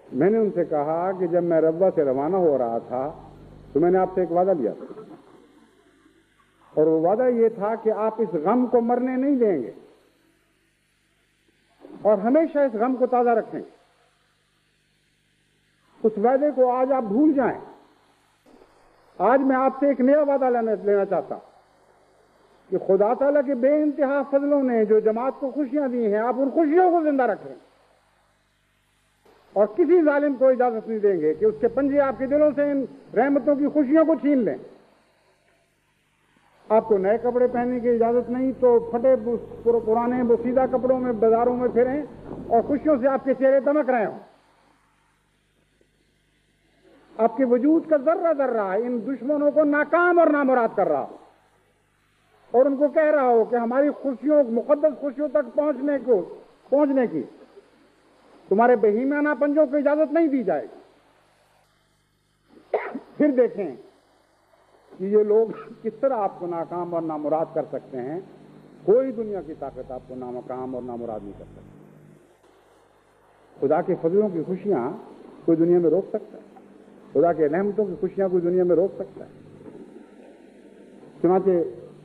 میں نے ان سے کہا کہ جب میں ربوہ سے روانہ ہو رہا تھا تو میں نے آپ سے ایک وعدہ لیا تھا، اور وہ وعدہ یہ تھا کہ آپ اس غم کو مرنے نہیں دیں گے اور ہمیشہ اس غم کو تازہ رکھیں گے۔ اس وعدے کو آج آپ بھول جائیں۔ آج میں آپ سے ایک نیا وعدہ لینا چاہتا ہوں کہ خدا تعالیٰ کے بے انتہا فضلوں نے جو جماعت کو خوشیاں دی ہیں آپ ان خوشیوں کو زندہ رکھیں، اور کسی ظالم کو اجازت نہیں دیں گے کہ اس کے پنجے آپ کے دلوں سے ان رحمتوں کی خوشیوں کو چھین لیں۔ آپ کو نئے کپڑے پہننے کی اجازت نہیں تو پھٹے پرانے بوسیدہ کپڑوں میں بازاروں میں پھریں اور خوشیوں سے آپ کے چہرے دمک رہے ہوں۔ آپ کے وجود کا ذرہ ذرہ ان دشمنوں کو ناکام اور نامراد کر رہا ہو، اور ان کو کہہ رہا ہو کہ ہماری خوشیوں مقدس خوشیوں تک پہنچنے کی تمہارے بہیمانہ پنجوں کو اجازت نہیں دی جائے گی۔ پھر دیکھیں کہ یہ لوگ کس طرح آپ کو ناکام اور نامراد کر سکتے ہیں۔ کوئی دنیا کی طاقت آپ کو ناکام اور نامراد نہیں کر سکتی۔ خدا کے فضلوں کی خوشیاں کوئی دنیا میں روک سکتا ہے؟ خدا کے رحمتوں کی خوشیاں کوئی دنیا میں روک سکتا ہے؟ چنانچہ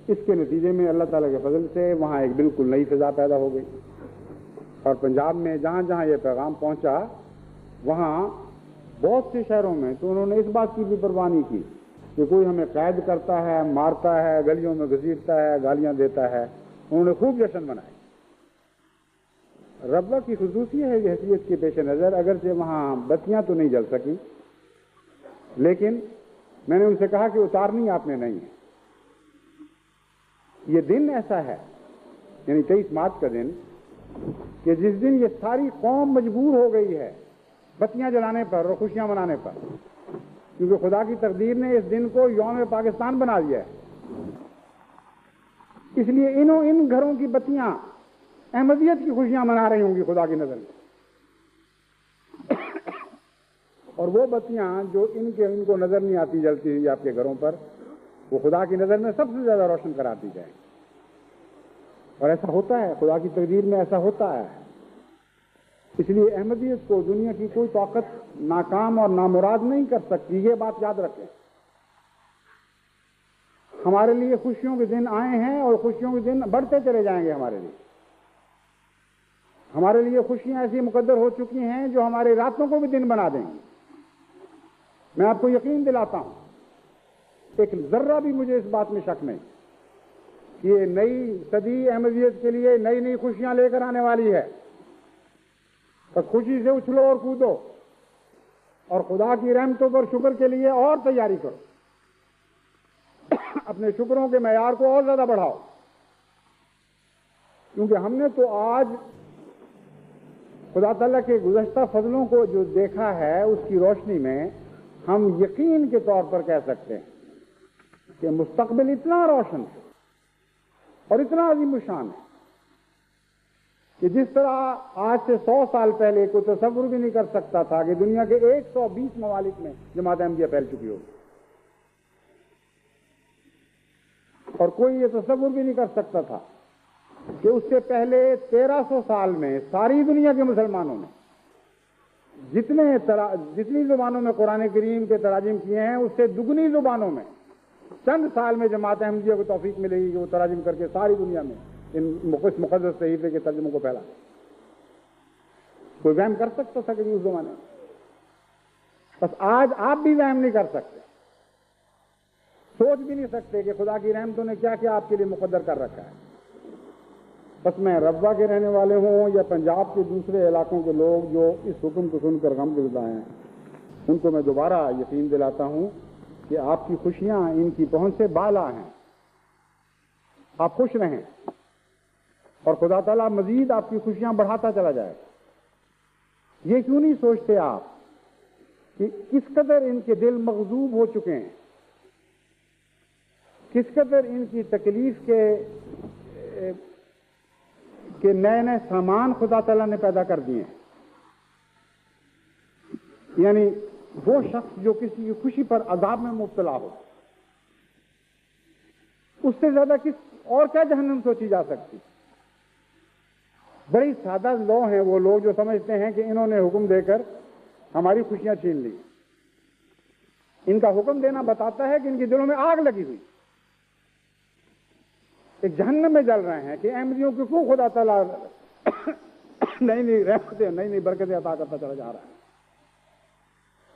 اس کے نتیجے میں اللہ تعالیٰ کے فضل سے وہاں ایک بالکل نئی فضا پیدا ہو گئی، اور پنجاب میں جہاں جہاں یہ پیغام پہنچا وہاں بہت سے شہروں میں تو انہوں نے اس بات کی بھی پرواہ نہیں کی کہ کوئی ہمیں قید کرتا ہے، مارتا ہے، گلیوں میں گھسیٹتا ہے، گالیاں دیتا ہے۔ انہوں نے خوب جشن منائے۔ ربوہ کی خصوصی ہے یہ حیثیت کے پیش نظر، اگرچہ وہاں بتیاں تو نہیں جل سکی، لیکن میں نے ان سے کہا کہ اتارنی آپ نے نہیں ہے۔ یہ دن ایسا ہے، یعنی 23 مارچ کا دن، کہ جس دن یہ ساری قوم مجبور ہو گئی ہے بتیاں جلانے پر اور خوشیاں منانے پر، کیونکہ خدا کی تقدیر نے اس دن کو یوم پاکستان بنا دیا ہے۔ اس لیے ان گھروں کی بتیاں احمدیت کی خوشیاں منا رہی ہوں گی خدا کی نظر میں، اور وہ بتیاں جو ان کو نظر نہیں آتی جلتی ہوئی آپ کے گھروں پر، وہ خدا کی نظر میں سب سے زیادہ روشن کرا دی جائے۔ اور ایسا ہوتا ہے، خدا کی تقدیر میں ایسا ہوتا ہے۔ اس لیے احمدیت کو دنیا کی کوئی طاقت ناکام اور نامراد نہیں کر سکتی، یہ بات یاد رکھیں۔ ہمارے لیے خوشیوں کے دن آئے ہیں اور خوشیوں کے دن بڑھتے چلے جائیں گے ہمارے لیے. ہمارے لیے خوشیاں ایسی مقدر ہو چکی ہیں جو ہماری راتوں کو بھی دن بنا دیں گی. میں آپ کو یقین دلاتا ہوں, ایک ذرہ بھی مجھے اس بات میں شک نہیں کہ یہ نئی صدی احمدیت کے لیے نئی نئی خوشیاں لے کر آنے والی ہے. بس خوشی سے اچھلو اور کودو اور خدا کی رحمتوں پر شکر کے لیے اور تیاری کرو. اپنے شکروں کے معیار کو اور زیادہ بڑھاؤ, کیونکہ ہم نے تو آج خدا تعالیٰ کے گزشتہ فضلوں کو جو دیکھا ہے اس کی روشنی میں ہم یقین کے طور پر کہہ سکتے ہیں کہ مستقبل اتنا روشن ہے اور اتنا عظیم الشان ہے کہ جس طرح آج سے 100 سال پہلے کوئی تصور بھی نہیں کر سکتا تھا کہ دنیا کے 120 ممالک میں جماعت احمدیہ پھیل چکی ہوگی, اور کوئی یہ تصور بھی نہیں کر سکتا تھا کہ اس سے پہلے 1300 سال میں ساری دنیا کے مسلمانوں نے جتنی زبانوں میں قرآن کریم کے تراجم کیے ہیں اس سے دگنی زبانوں میں چند سال میں جماعت احمدیہ کو توفیق ملے گی کہ وہ تراجم کر کے ساری دنیا میں ان مقدس صحیفے کے ترجموں کو پھیلا. کوئی وہم کر سکتا تھا کہ اس زمانے میں؟ بس آج آپ بھی وہم نہیں کر سکتے, سوچ بھی نہیں سکتے کہ خدا کی رحمتوں نے کیا کیا آپ کے لیے مقدر کر رکھا ہے. بس میں ربوہ کے رہنے والے ہوں یا پنجاب کے دوسرے علاقوں کے لوگ جو اس حکم کو سن کر غم زدہ ہیں, ان کو میں دوبارہ یقین دلاتا ہوں کہ آپ کی خوشیاں ان کی پہنچ سے بالا ہیں. آپ خوش رہیں اور خدا تعالیٰ مزید آپ کی خوشیاں بڑھاتا چلا جائے. یہ کیوں نہیں سوچتے آپ کہ کس قدر ان کے دل مغضوب ہو چکے ہیں, کس قدر ان کی تکلیف کہ نئے نئے سامان خدا تعالیٰ نے پیدا کر دیے ہیں. یعنی وہ شخص جو کسی کی خوشی پر عذاب میں مبتلا ہو, اس سے زیادہ اور کیا جہنم سوچی جا سکتی. بڑی سادہ لو ہیں وہ لوگ جو سمجھتے ہیں کہ انہوں نے حکم دے کر ہماری خوشیاں چھین لی. ان کا حکم دینا بتاتا ہے کہ ان کے دلوں میں آگ لگی ہوئی, ایک جہنم میں جل رہے ہیں کہ احمدیوں کو کیوں خدا تعالیٰ نئی نئی رحمتیں نئی نئی برکتیں عطا کرتا چلا جا رہا ہے.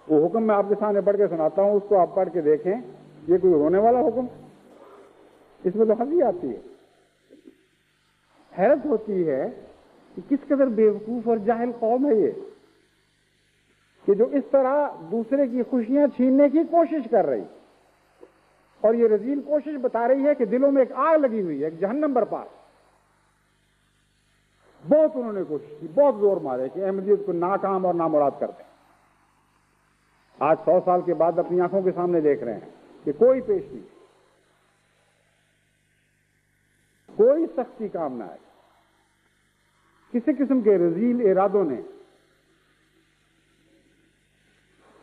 وہ حکم میں آپ کے سامنے پڑھ کے سناتا ہوں, اس کو آپ پڑھ کے دیکھیں. یہ کوئی رونے والا حکم, اس میں تو ہنسی آتی ہے. حیرت ہوتی ہے کہ کس قدر بیوقوف اور جاہل قوم ہے یہ, کہ جو اس طرح دوسرے کی خوشیاں چھیننے کی کوشش کر رہی, اور یہ رذیل کوشش بتا رہی ہے کہ دلوں میں ایک آگ لگی ہوئی ہے, ایک جہنم برپا. بہت انہوں نے کوشش کی, بہت زور مارے کہ احمدیت کو ناکام اور نامراد کر دیں. آج 100 سال کے بعد اپنی آنکھوں کے سامنے دیکھ رہے ہیں کہ کوئی پیش نہیں, کوئی سختی کام نہ آئے. کسی قسم کے رذیل ارادوں نے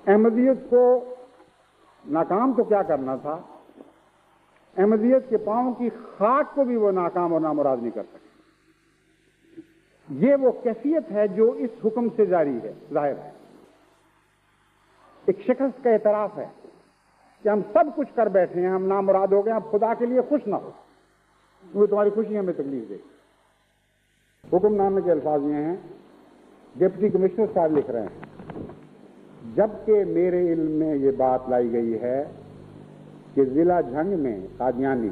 احمدیت کو ناکام تو کیا کرنا تھا, احمدیت کے پاؤں کی خاک کو بھی وہ ناکام اور نامراد نہیں کر سکتے. یہ وہ کیفیت ہے جو اس حکم سے جاری ہے, ظاہر ہے. ایک شخص کا اعتراف ہے کہ ہم سب کچھ کر بیٹھے ہیں, ہم نامراد ہو گئے, اب خدا کے لیے خوش نہ ہو, وہ تمہاری خوشی ہمیں تکلیف دے. حکم نامے کے الفاظ یہ ہیں, ڈپٹی کمشنر صاحب لکھ رہے ہیں, جبکہ میرے علم میں یہ بات لائی گئی ہے کہ ضلع جھنگ میں قادیانی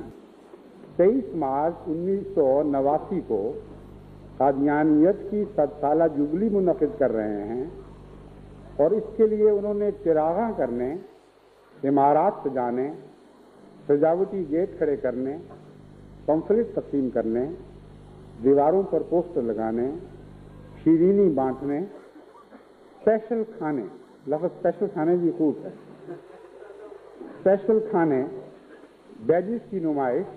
23 مارچ 1989 کو قادیانیت کی 100 سالہ جبلی منعقد کر رہے ہیں, اور اس کے لیے انہوں نے چراغاں کرنے, عمارات سجانے, سجاوٹی گیٹ کھڑے کرنے, پمفلٹ تقسیم کرنے, دیواروں پر پوسٹر لگانے, شیرینی بانٹنے, اسپیشل کھانے, لفظ اسپیشل کھانے بھی خوب ہے, اسپیشل کھانے, بیجز کی نمائش,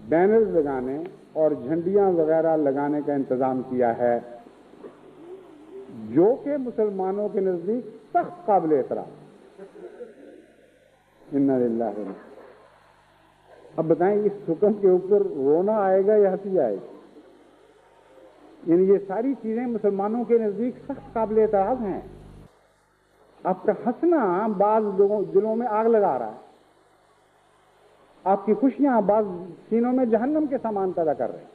بینرز لگانے اور جھنڈیاں وغیرہ لگانے کا انتظام کیا ہے, جو کہ مسلمانوں کے نزدیک سخت قابل احترام. انا للہ. اب بتائیں اس حکم کے اوپر رونا آئے گا یا ہنسی آئے گی؟ یعنی یہ ساری چیزیں مسلمانوں کے نزدیک سخت قابل اعتراض ہیں. آپ کا ہنسنا بعض لوگوں دلوں میں آگ لگا رہا ہے. آپ کی خوشیاں بعض سینوں میں جہنم کے سامان پیدا کر رہے ہیں.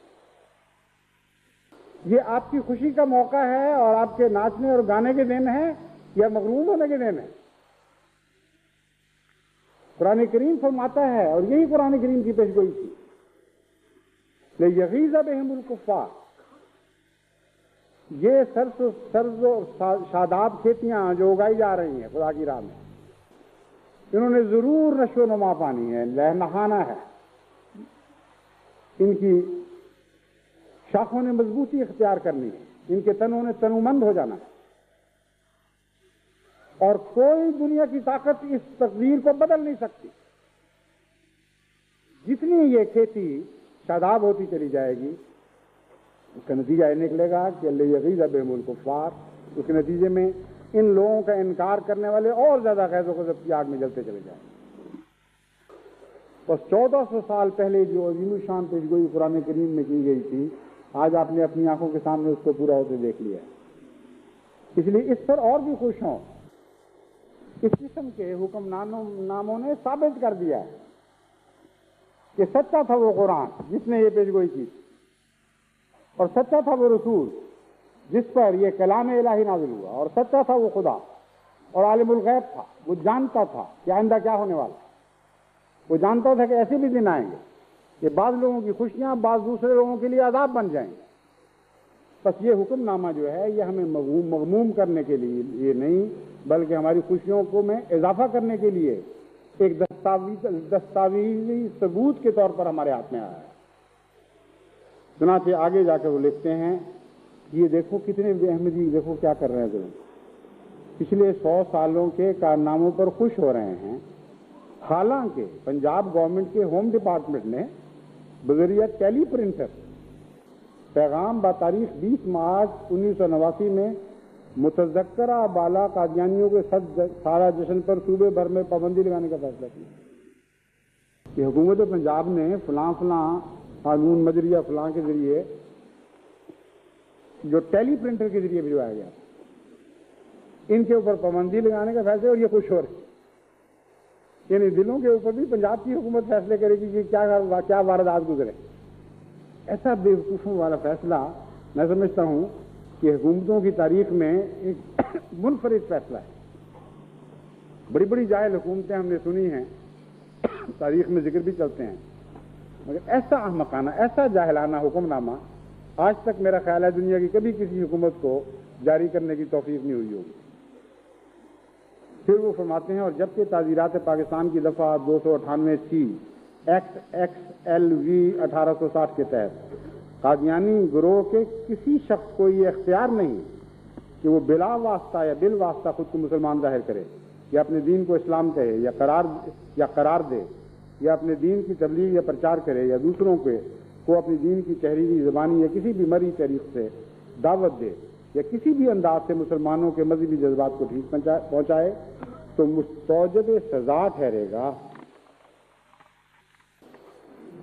یہ آپ کی خوشی کا موقع ہے اور آپ کے ناچنے اور گانے کے دن ہے یا مغروم ہونے کے دن ہے؟ قرآن کریم فرماتا ہے، اور یہی قرآن کریم کی پیشگوئی تھی، لِیَغِیظَ بِهِمُ الْکُفَّارُ. یہ سرز و شاداب کھیتیاں جو اگائی جا رہی ہیں خدا کی راہ میں، انہوں نے ضرور نشو و نما پانی ہے، نہانا ہے، ان کی شاخوں نے مضبوطی اختیار کرنی ہے، ان کے تنوں نے تنومند ہو جانا ہے، اور کوئی دنیا کی طاقت اس تقدیر کو بدل نہیں سکتی. جتنی یہ کھیتی شاداب ہوتی چلی جائے گی، اس کا نتیجہ یہ نکلے گا کہ لِیَغِیظَ بِهِمُ الْکُفَّارُ. اس کے نتیجے میں ان لوگوں کا انکار کرنے والے اور زیادہ غیظ و غضب کی آگ میں جلتے چلے جائیں. بس 1400 سال پہلے جو عظیم الشان پیشگوئی قرآن کریم میں کی گئی تھی، آج آپ نے اپنی آنکھوں کے سامنے اس کو پورا ہوتے دیکھ لیا. اس لیے اس پر اور بھی خوش ہوں. اس قسم کے حکم ناموں نے ثابت کر دیا ہے کہ سچا تھا وہ قرآن جس نے یہ پیشگوئی کی، اور سچا تھا وہ رسول جس پر یہ کلام الہی نازل ہوا، اور سچا تھا وہ خدا اور عالم الغیب تھا. وہ جانتا تھا کہ آئندہ کیا ہونے والا. وہ جانتا تھا کہ ایسے بھی دن آئیں گے کہ بعض لوگوں کی خوشیاں بعض دوسرے لوگوں کے لیے عذاب بن جائیں گے. بس یہ حکم نامہ جو ہے یہ ہمیں مغموم کرنے کے لیے یہ نہیں، بلکہ ہماری خوشیوں کو میں اضافہ کرنے کے لیے ایک دستاویزی ثبوت کے طور پر ہمارے ہاتھ میں آیا ہے. چنانچہ آگے جا کر وہ لکھتے ہیں، یہ دیکھو کتنے بے احمدی، دیکھو کیا کر رہے ہیں ضرور. پچھلے 100 سالوں کے کارناموں پر خوش ہو رہے ہیں، حالانکہ پنجاب گورنمنٹ کے ہوم ڈپارٹمنٹ نے بذریعہ ٹیلی پرنٹر پیغام بتاریخ 20 مارچ 1989 میں متذکرہ بالا قادیانیوں کے سارا جشن پر صوبے بھر میں پابندی لگانے کا فیصلہ کیا. کہ حکومت پنجاب نے فلاں قانون مجریہ فلاں کے ذریعے جو ٹیلی پرنٹر کے ذریعے بھجوایا گیا، ان کے اوپر پابندی لگانے کا فیصلہ، اور یہ خوش ہو رہے. یعنی دلوں کے اوپر بھی پنجاب کی حکومت فیصلے کرے گی کہ کیا واردات گزرے. ایسا بے وقوفوں والا فیصلہ میں سمجھتا ہوں کہ حکومتوں کی تاریخ میں ایک منفرد فیصلہ ہے. بڑی بڑی جاہل حکومتیں ہم نے سنی ہیں، تاریخ میں ذکر بھی چلتے ہیں، مگر ایسا احمقانہ، ایسا جاہلانہ حکم نامہ آج تک میرا خیال ہے دنیا کی کبھی کسی حکومت کو جاری کرنے کی توفیق نہیں ہوئی ہوگی. پھر وہ فرماتے ہیں، اور جبکہ تعزیرات پاکستان کی دفعہ 298 ایکٹ XLV 1860 کے تحت قادیانی گروہ کے کسی شخص کو یہ اختیار نہیں کہ وہ بلا واسطہ یا بال واسطہ خود کو مسلمان ظاہر کرے، یا اپنے دین کو اسلام کہے یا قرار دے، یا اپنے دین کی تبلیغ یا پرچار کرے، یا دوسروں کو اپنی دین کی تحریری زبانی یا کسی بھی مرئی طریق سے دعوت دے، یا کسی بھی انداز سے مسلمانوں کے مذہبی جذبات کو ٹھیک پہنچائے، تو مستوجب سزا ٹھہرے گا.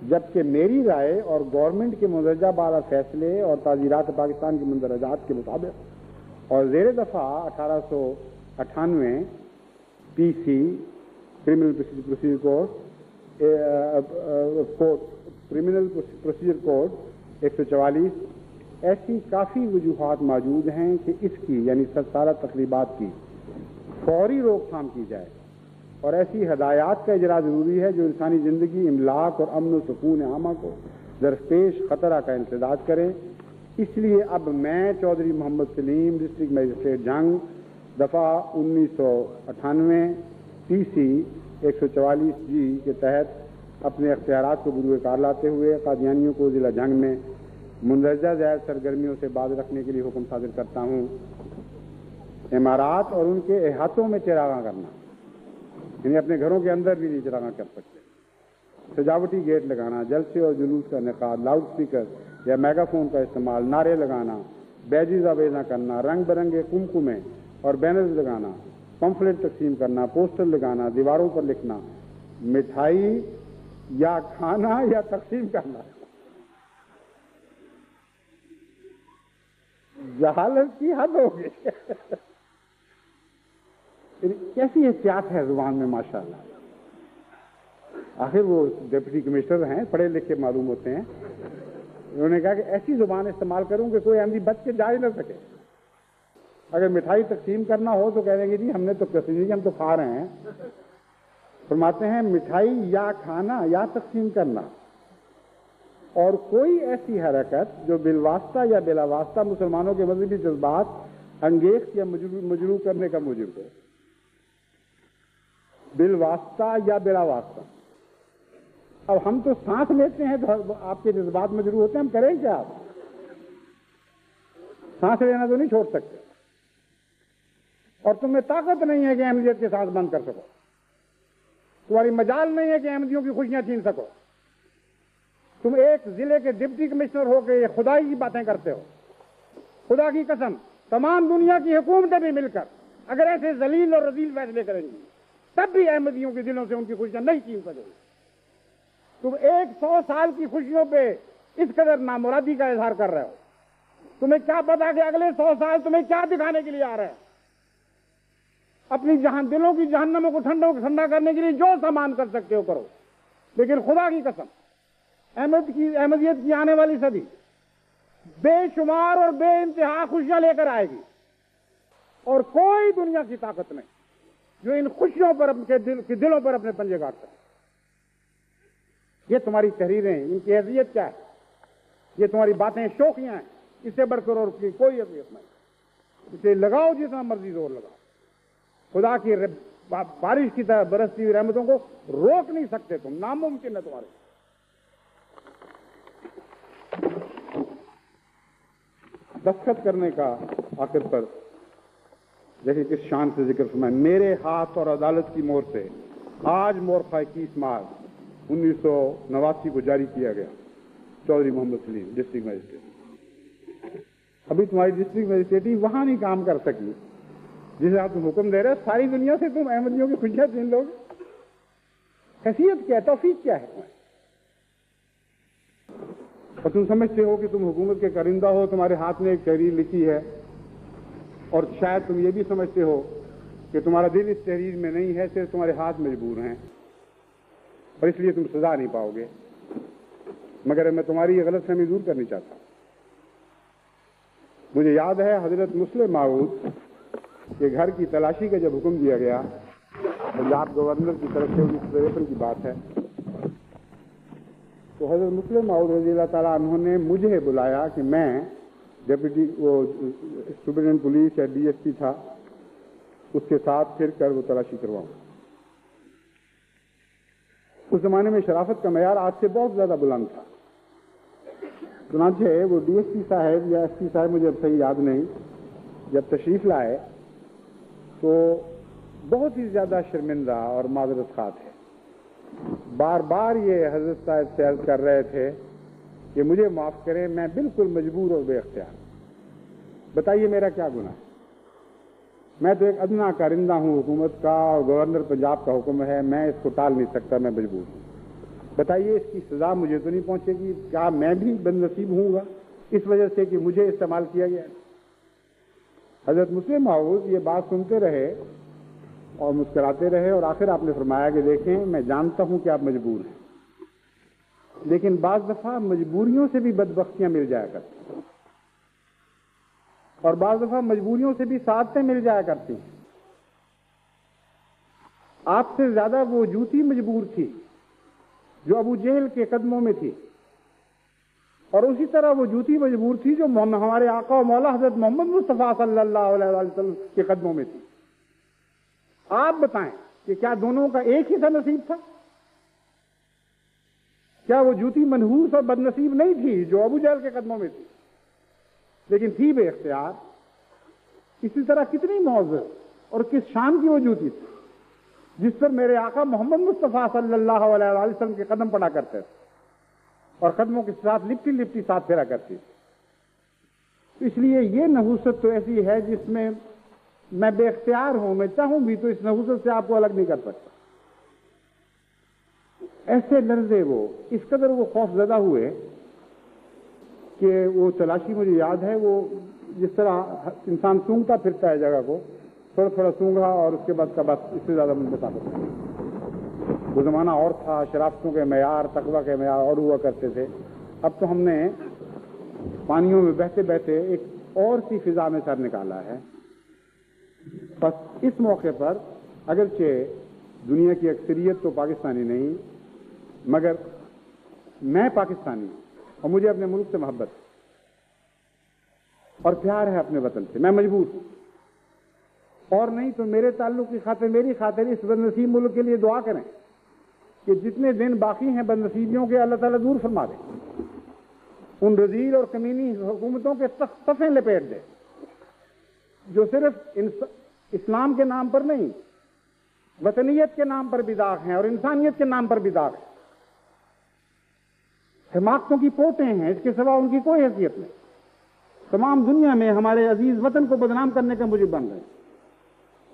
جبکہ میری رائے اور گورنمنٹ کے مندرجہ بالا فیصلے اور تعزیرات پاکستان کے مندرجات کے مطابق اور زیر دفعہ 1898 PC کرمنل پروسیجر کوڈ 144 ایسی کافی وجوہات موجود ہیں کہ اس کی یعنی سالہ تقریبات کی فوری روک تھام کی جائے، اور ایسی ہدایات کا اجرا ضروری ہے جو انسانی زندگی، املاک اور امن و سکون عامہ کو درپیش خطرہ کا انسداد کریں. اس لیے اب میں چودھری محمد سلیم، ڈسٹرکٹ مجسٹریٹ جنگ، دفعہ 1998 PC 144G کے تحت اپنے اختیارات کو بروئے کار لاتے ہوئے قادیانیوں کو ضلع جنگ میں مندرجہ ذیل سرگرمیوں سے باز رکھنے کے لیے حکم صادر کرتا ہوں. عمارات اور ان کے احاطوں میں چراغاں کرنا، یعنی اپنے گھروں کے اندر بھی نہیں چراغاں کر سکتے. سجاوٹی گیٹ لگانا، جلسے اور جلوس کا انعقاد، لاؤڈ اسپیکر یا میگا فون کا استعمال، نعرے لگانا، بیجز آویزاں کرنا، رنگ برنگے کمکمے اور بینرز لگانا، پمفلٹ تقسیم کرنا، پوسٹر لگانا، دیواروں پر لکھنا، مٹھائی یا کھانا یا تقسیم کرنا. جہالت کی حد ہو گئی. کیسی احتیاط ہے زبان میں ماشاءاللہ. آخر وہ ڈپٹی کمشنر ہیں, پڑھے لکھے معلوم ہوتے ہیں. انہوں نے کہا کہ ایسی زبان استعمال کروں کہ کوئی احمدی بچ کے جا ہی نہ سکے. اگر مٹھائی تقسیم کرنا ہو تو کہہ دیں گے جی ہم نے تو کسی ہم تو کھا رہے ہیں. فرماتے ہیں مٹھائی یا کھانا یا تقسیم کرنا, اور کوئی ایسی حرکت جو بالواسطہ یا بلا واسطہ مسلمانوں کے مذہبی جذبات انگیخت یا مجروح کرنے کا موجب ہو. بالواسطہ یا بلا واسطہ. اب ہم تو سانس لیتے ہیں تو آپ کے جذبات مجروح ہوتے ہیں, ہم کریں کیا؟ آپ سانس لینا تو نہیں چھوڑ سکتے, اور تمہیں طاقت نہیں ہے کہ احمدیت کے سانس بند کر سکو. تمہاری مجال نہیں ہے کہ احمدیوں کی خوشیاں چھین سکو. تم ایک ضلع کے ڈپٹی کمشنر ہو کے یہ خدائی کی باتیں کرتے ہو. خدا کی قسم تمام دنیا کی حکومتیں بھی مل کر اگر ایسے ذلیل اور رذیل فیصلے کریں گی تب بھی احمدیوں کے دلوں سے ان کی خوشیاں نہیں چھین سکے. تم 100 سال کی خوشیوں پہ اس قدر نامرادی کا اظہار کر رہے ہو. تمہیں کیا پتا کہ اگلے 100 سال تمہیں کیا دکھانے کے لیے آ رہے ہیں. اپنی دلوں کی جہنموں کو ٹھنڈا کرنے کے لیے جو سامان کر سکتے ہو کرو, لیکن خدا کی قسم احمدیت کی آنے والی صدی بے شمار اور بے انتہا خوشیاں لے کر آئے گی, اور کوئی دنیا کی طاقت نہیں جو ان خوشیوں پر دلوں پر اپنے پنجے گاڑ سکے. یہ تمہاری تحریریں, ان کی حیثیت کیا ہے؟ یہ تمہاری باتیں شوخیاں ہیں, اس سے بڑھ کر اور کوئی حیثیت نہیں. اسے لگاؤ جتنا مرضی زور لگاؤ, خدا کی بارش کی طرح برستی ہوئی رحمتوں کو روک نہیں سکتے تم, ناممکن ہے تمہارے. دستخط کرنے کا آخر پر جیسے کس شان سے ذکر فرمائے, میرے ہاتھ اور عدالت کی مہر سے آج مورخہ 21 مارچ 1989 کو جاری کیا گیا. چودھری محمد سلیم ڈسٹرکٹ مجسٹریٹ. ابھی تمہاری ڈسٹرکٹ مجسٹریٹی وہاں نہیں کام کر سکی جسے آپ تم حکم دے رہے, ساری دنیا سے تم احمدیوں کی خوشیاں چھین لو گے. حیثیت کیا ہے, توفیق کیا ہے؟ اور تم سمجھتے ہو کہ تم حکومت کے کرندہ ہو, تمہارے ہاتھ میں ایک تحریر لکھی ہے, اور شاید تم یہ بھی سمجھتے ہو کہ تمہارا دل اس تحریر میں نہیں ہے, صرف تمہارے ہاتھ مجبور ہیں, اور اس لیے تم سزا نہیں پاؤ گے. مگر میں تمہاری یہ غلط فہمی دور کرنی چاہتا ہوں. مجھے یاد ہے حضرت مسلم ماؤد کے گھر کی تلاشی کا جب حکم دیا گیا, پنجاب گورنر کی طرف سے 1953 کی بات ہے, تو حضرت مسلم ماؤد رضی اللہ تعالیٰ عنہ نے مجھے بلایا کہ میں ڈپٹی سپرنٹینڈنٹ پولیس یا ڈی ایس پی تھا, اس کے ساتھ پھر کر وہ تلاشی کرواؤں. اس زمانے میں شرافت کا معیار آج سے بہت زیادہ بلند تھا. چنانچہ وہ ڈی ایس پی صاحب یا ایس پی صاحب, مجھے اب صحیح یاد نہیں, جب تشریف لائے تو بہت ہی زیادہ شرمندہ اور معذرت خواہ تھے. بار بار یہ حضرت صاحب سے عرض کر رہے تھے کہ مجھے معاف کریں, میں بالکل مجبور اور بے اختیار. بتائیے میرا کیا گناہ ہے؟ میں تو ایک ادنا کارندہ ہوں حکومت کا, اور گورنر پنجاب کا حکم ہے, میں اس کو ٹال نہیں سکتا, میں مجبور ہوں. بتائیے اس کی سزا مجھے تو نہیں پہنچے گی, کیا میں بھی بد نصیب ہوں گا اس وجہ سے کہ مجھے استعمال کیا گیا؟ حضرت مسلم ماؤد یہ بات سنتے رہے اور مسکراتے رہے, اور آخر آپ نے فرمایا کہ دیکھیں میں جانتا ہوں کہ آپ مجبور ہیں, لیکن بعض دفعہ مجبوریوں سے بھی بدبختیاں مل جایا کرتی, اور بعض دفعہ مجبوریوں سے بھی سعادتیں مل جایا کرتی ہیں. آپ سے زیادہ وہ جوتی مجبور تھی جو ابو جہل کے قدموں میں تھی, اور اسی طرح وہ جوتی مجبور تھی جو ہمارے آقا و مولا حضرت محمد مصطفیٰ صلی اللہ علیہ وسلم کے قدموں میں تھی. آپ بتائیں کہ کیا دونوں کا ایک ہی سا نصیب تھا؟ کیا وہ جوتی منحوس اور بد نصیب نہیں تھی جو ابو جہل کے قدموں میں تھی, لیکن تھی بے اختیار؟ اسی طرح کتنی معزز اور کس شان کی وہ جوتی تھی جس پر میرے آقا محمد مصطفیٰ صلی اللہ علیہ وسلم کے قدم پڑا کرتے تھے, اور قدموں کے ساتھ لپٹی لپٹی ساتھ پھیرا کرتی تھی. اس لیے یہ نحوست تو ایسی ہے جس میں میں بے اختیار ہوں, میں چاہوں بھی تو اس نحوست سے آپ کو الگ نہیں کر سکتا. ایسے لرزے وہ, اس قدر وہ خوف زدہ ہوئے کہ وہ تلاشی مجھے یاد ہے, وہ جس طرح انسان سونگتا پھرتا ہے جگہ کو, تھوڑا تھوڑا سونگا اور اس کے بعد کا بس, اس سے زیادہ مجھے بتا سکتا. وہ زمانہ اور تھا، شرافتوں کے معیار، تقویٰ کے معیار اور ہوا کرتے تھے. اب تو ہم نے پانیوں میں بہتے بہتے ایک اور سی فضا میں سر نکالا ہے. بس اس موقع پر اگرچہ دنیا کی اکثریت تو پاکستانی نہیں، مگر میں پاکستانی ہوں اور مجھے اپنے ملک سے محبت اور پیار ہے اپنے وطن سے. میں مجبور ہوں، اور نہیں تو میرے تعلق کی خاطر، میری خاطر اس بدنصیب ملک کے لیے دعا کریں کہ جتنے دن باقی ہیں بدنصیبیوں کے اللہ تعالیٰ دور فرما دے، ان رذیل اور کمینی حکومتوں کے صفیں لپیٹ دے جو صرف اسلام کے نام پر نہیں، وطنیت کے نام پر بھی داغ ہیں اور انسانیت کے نام پر بھی داغ ہیں. حماقتوں کی پوٹیں ہیں، اس کے سوا ان کی کوئی حیثیت نہیں. تمام دنیا میں ہمارے عزیز وطن کو بدنام کرنے کا موجب بن گئے.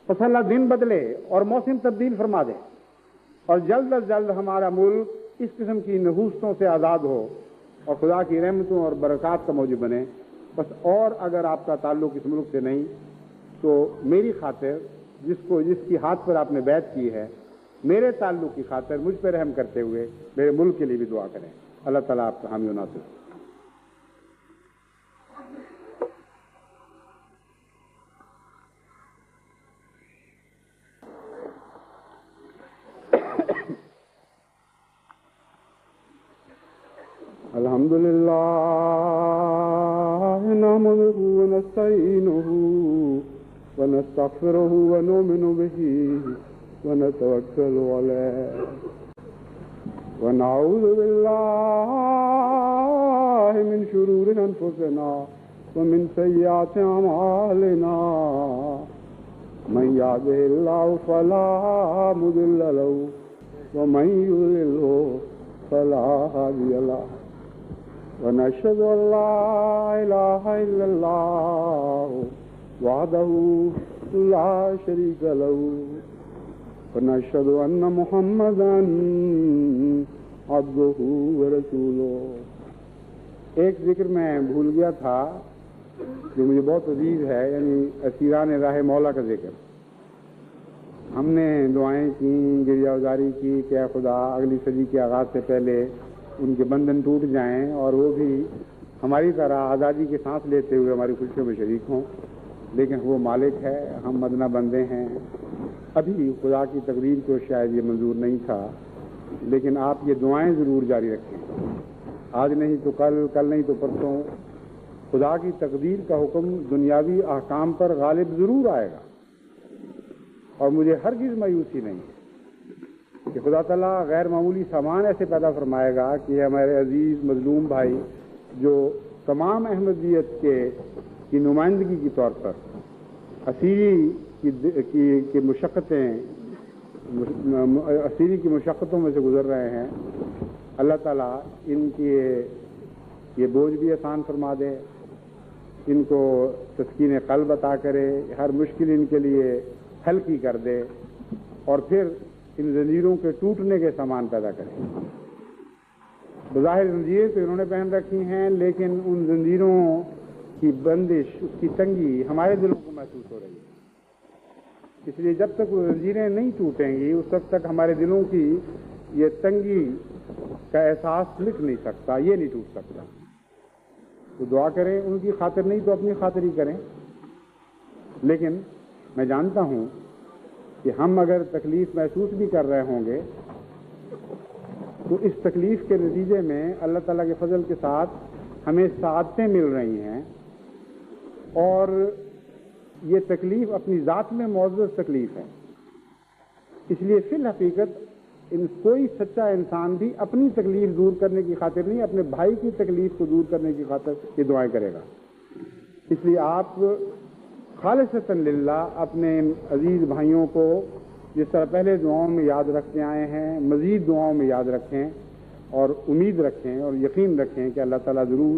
بس اللہ دن بدلے اور موسم تبدیل فرما دے اور جلد از جلد ہمارا ملک اس قسم کی نحوستوں سے آزاد ہو اور خدا کی رحمتوں اور برکات کا موجب بنے. بس اور اگر آپ کا تعلق اس ملک سے نہیں تو میری خاطر، جس کی ہاتھ پر آپ نے بیعت کی ہے، میرے تعلق کی خاطر مجھ پہ رحم کرتے ہوئے میرے ملک کے لیے بھی دعا کریں. اللہ تعالیٰ آپ کا حامی و ناصر. الحمد لله نحمده ونستعينه ونستغفره ونؤمن به ونتوكل عليه ونعوذ بالله من شرور أنفسنا ومن سيئات أعمالنا من يهده الله فلا مضل له ومن يضلل فلا هادي له ونشهد أن لا إله إلا الله وحده لا شريك له ونشهد أن محمدا عبده ورسوله. ایک ذکر میں بھول گیا تھا جو مجھے بہت عزیز ہے، یعنی اسیران راہ مولا کا ذکر. ہم نے دعائیں کی، گریہ گزاری کی کہ اے خدا اگلی صدی کے آغاز سے پہلے ان کے بندھن ٹوٹ جائیں اور وہ بھی ہماری طرح آزادی کی سانس لیتے ہوئے ہماری خوشیوں میں شریک ہوں. لیکن وہ مالک ہے، ہم مدنہ بندے ہیں. ابھی خدا کی تقدیر کو شاید یہ منظور نہیں تھا، لیکن آپ یہ دعائیں ضرور جاری رکھیں. آج نہیں تو کل، کل نہیں تو پرسوں خدا کی تقدیر کا حکم دنیاوی احکام پر غالب ضرور آئے گا. اور مجھے ہرگز مایوسی نہیں ہے کہ خدا تعالیٰ غیر معمولی سامان ایسے پیدا فرمائے گا کہ ہمارے عزیز مظلوم بھائی جو تمام احمدیت کی نمائندگی کے طور پر اسیری کی مشقتوں میں سے گزر رہے ہیں، اللہ تعالیٰ ان کی یہ بوجھ بھی آسان فرما دے، ان کو تسکین قلب عطا کرے، ہر مشکل ان کے لیے ہلکی کر دے اور پھر ان زنجیروں کے ٹوٹنے کے سامان پیدا کرے. بظاہر زنجیریں تو انہوں نے پہن رکھی ہیں، لیکن ان زنجیروں کی بندش، اس کی تنگی ہمارے دلوں کو محسوس ہو رہی ہے. اس لیے جب تک وہ زنجیریں نہیں ٹوٹیں گی اس وقت تک ہمارے دلوں کی یہ تنگی کا احساس مٹ نہیں سکتا، یہ نہیں ٹوٹ سکتا. تو دعا کریں، ان کی خاطر نہیں تو اپنی خاطر ہی کریں. لیکن میں جانتا ہوں کہ ہم اگر تکلیف محسوس بھی کر رہے ہوں گے تو اس تکلیف کے نتیجے میں اللہ تعالیٰ کے فضل کے ساتھ ہمیں سعادتیں مل رہی ہیں، اور یہ تکلیف اپنی ذات میں معزز تکلیف ہے. اس لیے فی الحقیقت کوئی سچا انسان بھی اپنی تکلیف دور کرنے کی خاطر نہیں، اپنے بھائی کی تکلیف کو دور کرنے کی خاطر یہ دعائیں کرے گا. اس لیے آپ خالصتاً للہ اپنے عزیز بھائیوں کو جس طرح پہلے دعاؤں میں یاد رکھتے آئے ہیں، مزید دعاؤں میں یاد رکھیں اور امید رکھیں اور یقین رکھیں کہ اللہ تعالیٰ ضرور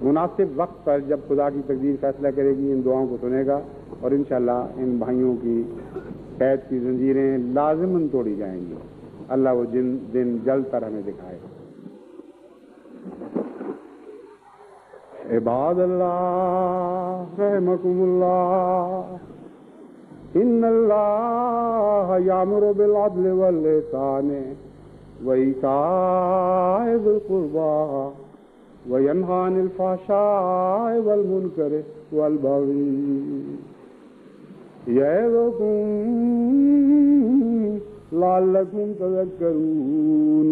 مناسب وقت پر جب خدا کی تقدیر فیصلہ کرے گی ان دعاؤں کو سنے گا، اور انشاءاللہ ان بھائیوں کی قید کی زنجیریں لازماً توڑی جائیں گی. اللہ وہ دن جلد تر ہمیں دکھائے. عباد اللہ رحمکم اللہ، ان اللہ يأمر بالعدل والإحسان وإيتاء ذي القربى وينهى عن الفحشاء والمنكر والبغي يعظكم لعلكم تذكرون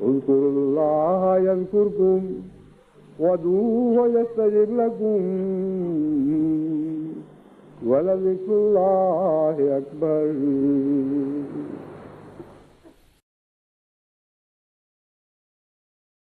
اذكروا الله يذكركم وادعوه يستجب لكم ولذكر الله أكبر